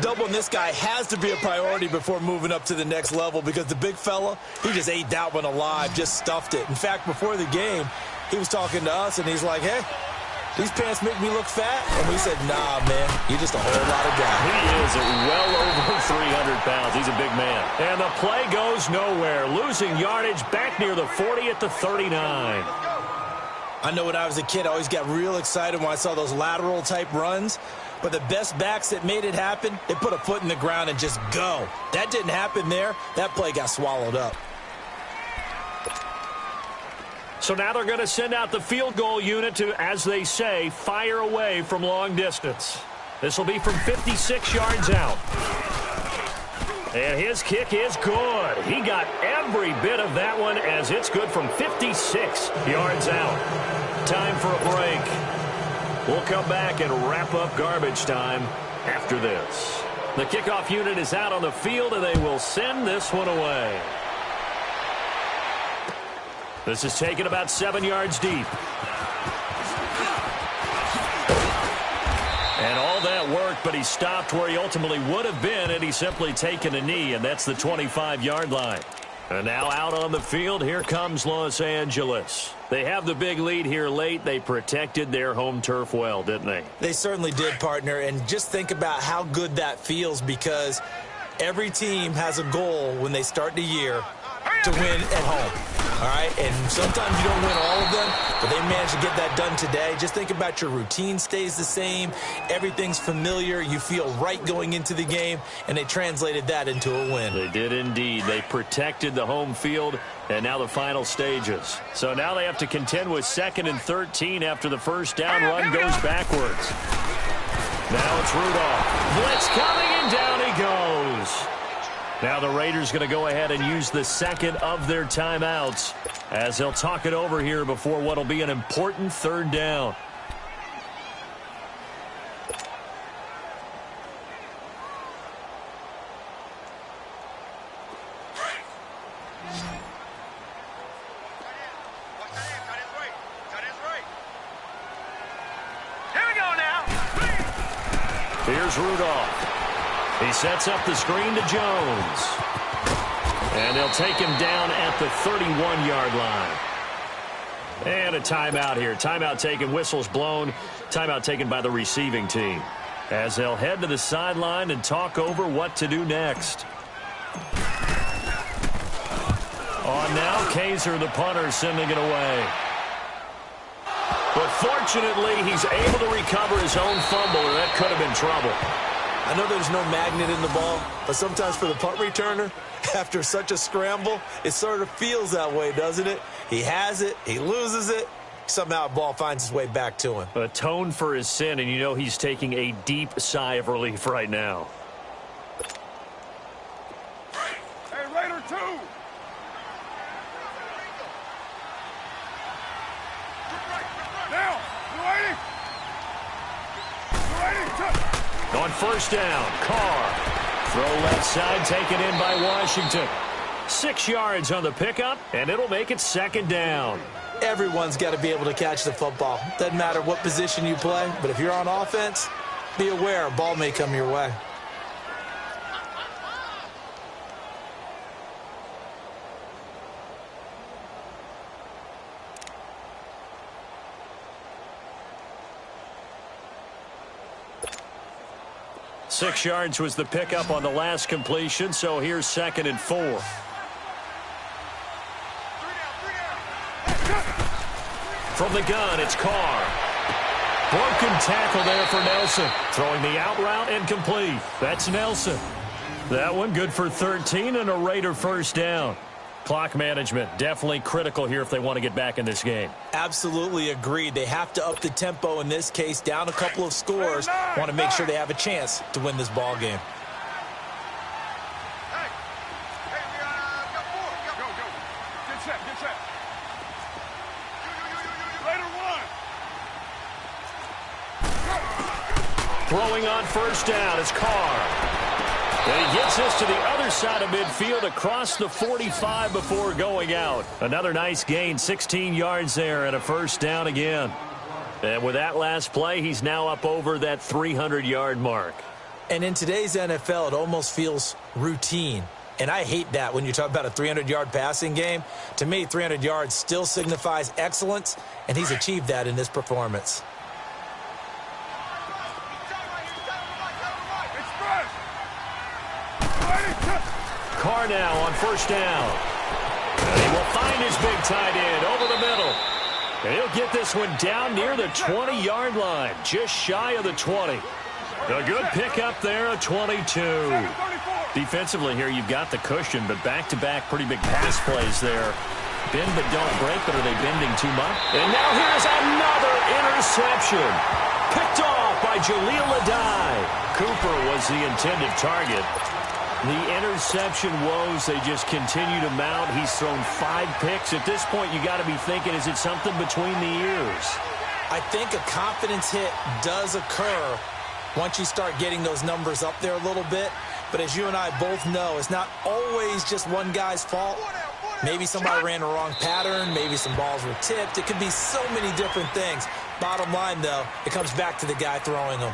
Doubling this guy has to be a priority before moving up to the next level, because the big fella, he just ate that one alive, just stuffed it. In fact, before the game, he was talking to us, and he's like, hey, these pants make me look fat? And we said, nah, man, you're just a whole lot of guy. He is well over 300 pounds. He's a big man. And the play goes nowhere. Losing yardage back near the 40 at the 39. I know when I was a kid, I always got real excited when I saw those lateral-type runs. But the best backs that made it happen, they put a foot in the ground and just go. That didn't happen there. That play got swallowed up. So now they're going to send out the field goal unit to, as they say, fire away from long distance. This will be from 56 yards out. And his kick is good. He got every bit of that one, as it's good from 56 yards out. Time for a break. We'll come back and wrap up garbage time after this. The kickoff unit is out on the field, and they will send this one away. This is taken about 7 yards deep. And all that worked, but he stopped where he ultimately would have been, and he's simply taken a knee, and that's the 25-yard line. And now out on the field, here comes Los Angeles. They have the big lead here late. They protected their home turf well, didn't they? They certainly did, partner. And just think about how good that feels, because every team has a goal when they start the year to win at home. All right? And sometimes you don't win all of them, but they managed to get that done today. Just think about your routine stays the same. Everything's familiar. You feel right going into the game, and they translated that into a win. They did indeed. They protected the home field, and now the final stages. So now they have to contend with 2nd and 13 after the first down run goes backwards. Now it's Rudolph. Blitz coming, and down he goes. Now the Raiders going to go ahead and use the second of their timeouts as they'll talk it over here before what will be an important 3rd down. Here we go now. Here's Rudolph. He sets up the screen to Jones. And they'll take him down at the 31-yard line. And a timeout here. Timeout taken, whistles blown. Timeout taken by the receiving team, as they'll head to the sideline and talk over what to do next. On now, Kaiser, the punter, sending it away. But fortunately, he's able to recover his own fumble, or that could have been trouble. I know there's no magnet in the ball, but sometimes for the punt returner, after such a scramble, it sort of feels that way, doesn't it? He has it, he loses it, somehow the ball finds its way back to him. Atone for his sin, and you know he's taking a deep sigh of relief right now. Hey, Raider 2. Now, On first down, Carr. Throw left side, taken in by Washington. 6 yards on the pickup, and it'll make it 2nd down. Everyone's got to be able to catch the football. Doesn't matter what position you play, but if you're on offense, be aware a ball may come your way. Six yards was the pickup on the last completion, so here's 2nd and 4. From the gun, it's Carr. Broken tackle there for Nelson. Throwing the out route and complete. That's Nelson. That one good for 13 and a Raider first down. Clock management definitely critical here if they want to get back in this game. Absolutely agreed. They have to up the tempo in this case, down a couple of scores. Want to make sure they have a chance to win this ball game. Throwing on first down is Carr. And he gets this to the other side of midfield across the 45 before going out. Another nice gain, 16 yards there and a first down again. And with that last play, he's now up over that 300-yard mark. And in today's NFL, it almost feels routine. And I hate that when you talk about a 300-yard passing game. To me, 300 yards still signifies excellence, and he's achieved that in this performance. Carr now on first down. And he will find his big tight end over the middle. And he'll get this one down near the 20-yard line, just shy of the 20. A good pickup there, a 22. Defensively here, you've got the cushion, but back-to-back pretty big pass plays there. Bend but don't break, but are they bending too much? And now here's another interception. Picked off by Jaleel Adai. Cooper was the intended target. The interception woes, they just continue to mount. He's thrown 5 picks. At this point, you got to be thinking, is it something between the ears? I think a confidence hit does occur once you start getting those numbers up there a little bit. But as you and I both know, it's not always just one guy's fault. Maybe somebody ran the wrong pattern. Maybe some balls were tipped. It could be so many different things. Bottom line, though, it comes back to the guy throwing them.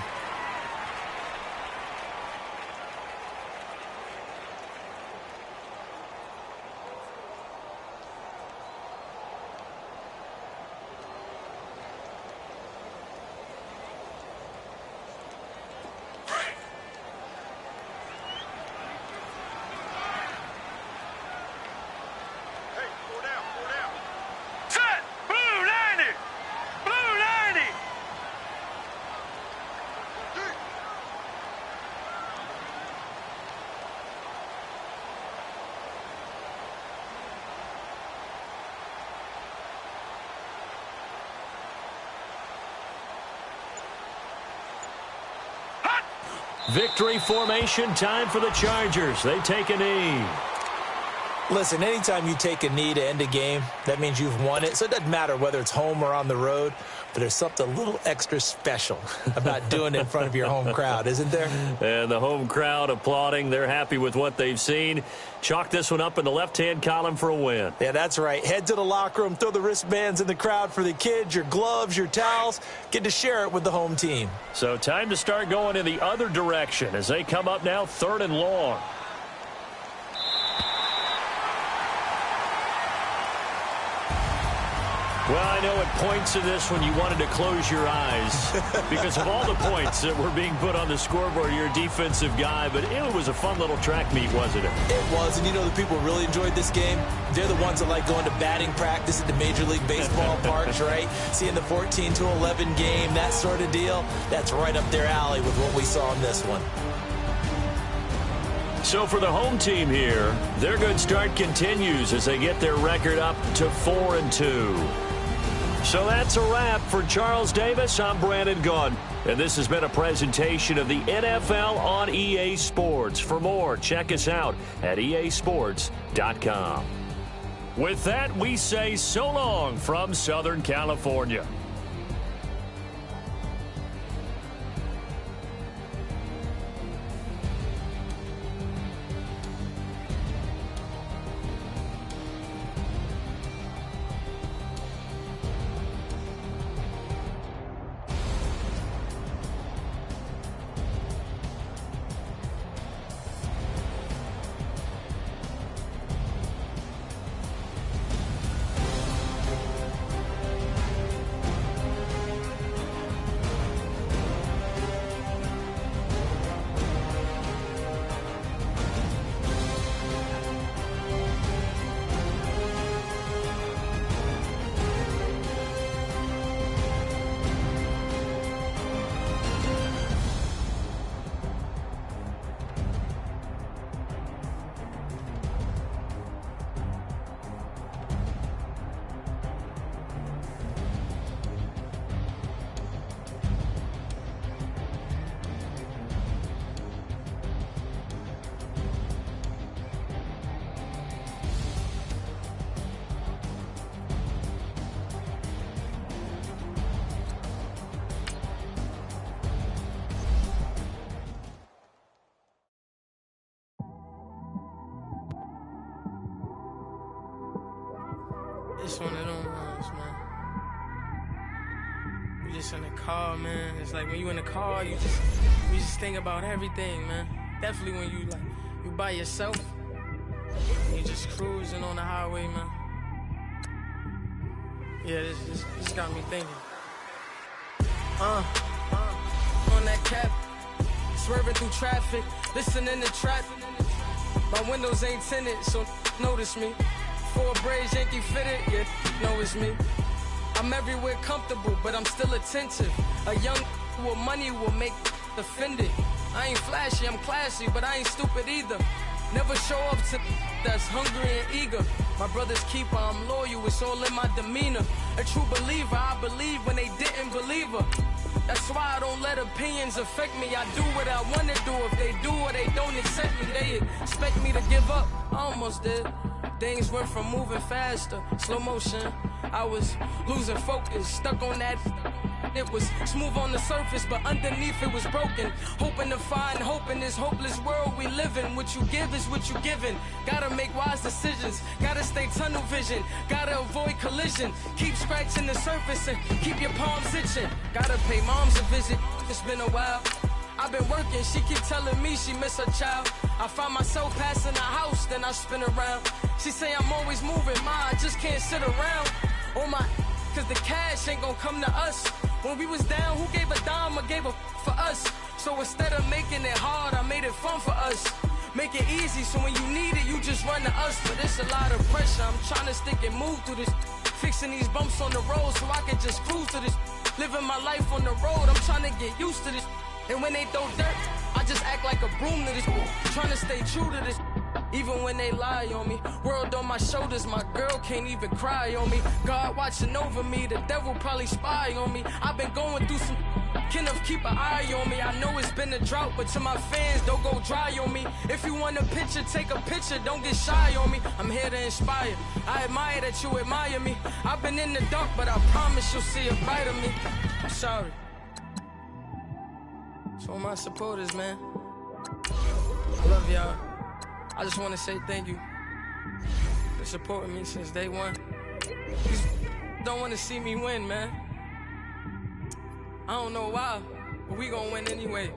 Victory formation, time for the Chargers. They take a knee. Listen, anytime you take a knee to end a game, that means you've won it. So it doesn't matter whether it's home or on the road, but there's something a little extra special about doing it in front of your home crowd, isn't there? And the home crowd applauding. They're happy with what they've seen. Chalk this one up in the left-hand column for a win. Yeah, that's right. Head to the locker room, throw the wristbands in the crowd for the kids, your gloves, your towels. Get to share it with the home team. So time to start going in the other direction as they come up now 3rd and long. Well, I know at points in this when you wanted to close your eyes because of all the points that were being put on the scoreboard. You're a defensive guy, but it was a fun little track meet, wasn't it? It was, and you know the people really enjoyed this game? They're the ones that like going to batting practice at the Major League Baseball parks, right? Seeing the 14-11 game, that sort of deal. That's right up their alley with what we saw in this one. So for the home team here, their good start continues as they get their record up to 4-2. So that's a wrap for Charles Davis. I'm Brandon Gaudin, and this has been a presentation of the NFL on EA Sports. For more, check us out at easports.com. With that, we say so long from Southern California. It's one of them ones, man. You just in the car, man. It's like when you in the car, you just think about everything, man. Definitely when you by yourself, you just cruising on the highway, man. Yeah, this got me thinking. On that cap, swerving through traffic, listening to trap. My windows ain't tinted, so notice me. 4 braids, Yankee fitted, yeah, know it's me. I'm everywhere comfortable, but I'm still attentive. A young with money will make offended. I ain't flashy, I'm classy, but I ain't stupid either. Never show up to that's hungry and eager. My brother's keeper, I'm loyal, it's all in my demeanor. A true believer, I believe when they didn't believe her. That's why I don't let opinions affect me. I do what I want to do. If they do or they don't accept me, they expect me to give up. I almost did. Things went from moving faster, slow motion. I was losing focus, stuck on that. It was smooth on the surface, but underneath it was broken. Hoping to find hope in this hopeless world we live in. What you give is what you given. Gotta make wise decisions. Gotta stay tunnel vision. Gotta avoid collision. Keep scratching the surface and keep your palms itching. Gotta pay moms a visit. It's been a while. I've been working, she keep telling me she miss her child. I find myself passing the house, then I spin around. She say I'm always moving, I just can't sit around. Oh my, cause the cash ain't gonna come to us. When we was down, who gave a dime or gave a for us? So instead of making it hard, I made it fun for us. Make it easy, so when you need it, you just run to us. But it's a lot of pressure, I'm trying to stick and move through this. Fixing these bumps on the road so I can just cruise to this. Living my life on the road, I'm trying to get used to this. And when they throw dirt, I just act like a broom to this. Trying to stay true to this. Even when they lie on me. World on my shoulders, my girl can't even cry on me. God watching over me, the devil probably spy on me. I've been going through some, Kenneth, keep an eye on me. I know it's been a drought, but to my fans, don't go dry on me. If you want a picture, take a picture, don't get shy on me. I'm here to inspire. I admire that you admire me. I've been in the dark, but I promise you'll see a brighter me. I'm sorry. To all my supporters, man. I love y'all. I just want to say thank you for supporting me since day one. These don't want to see me win, man. I don't know why, but we gonna win anyway.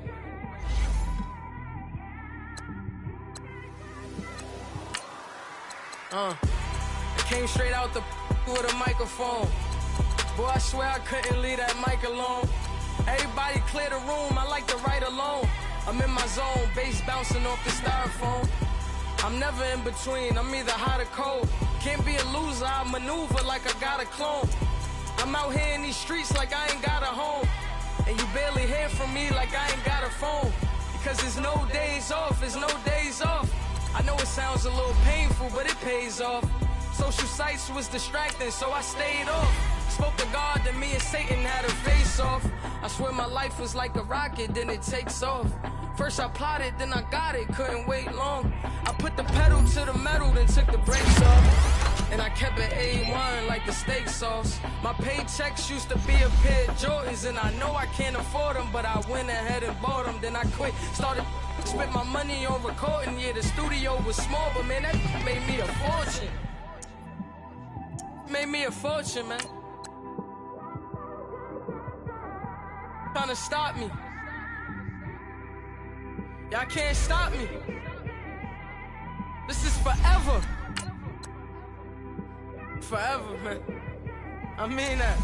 I came straight out the with a microphone. Boy, I swear I couldn't leave that mic alone. Everybody clear the room, I like to write alone. I'm in my zone, bass bouncing off the styrofoam. I'm never in between, I'm either hot or cold. Can't be a loser, I maneuver like I got a clone. I'm out here in these streets like I ain't got a home. And you barely hear from me like I ain't got a phone. Because there's no days off, there's no days off. I know it sounds a little painful, but it pays off. Social sites was distracting, so I stayed off. Spoke to God, then me and Satan had a face off. I swear my life was like a rocket, then it takes off. First I plotted, then I got it, couldn't wait long. I put the pedal to the metal, then took the brakes off. And I kept it A1 like the steak sauce. My paychecks used to be a pair of Jordans, and I know I can't afford them, but I went ahead and bought them. Then I quit, started spent my money on recording. Yeah, the studio was small, but man, that made me a fortune. Made me a fortune, man. Trying to stop me. Y'all can't stop me. This is forever. Forever, man. I mean that.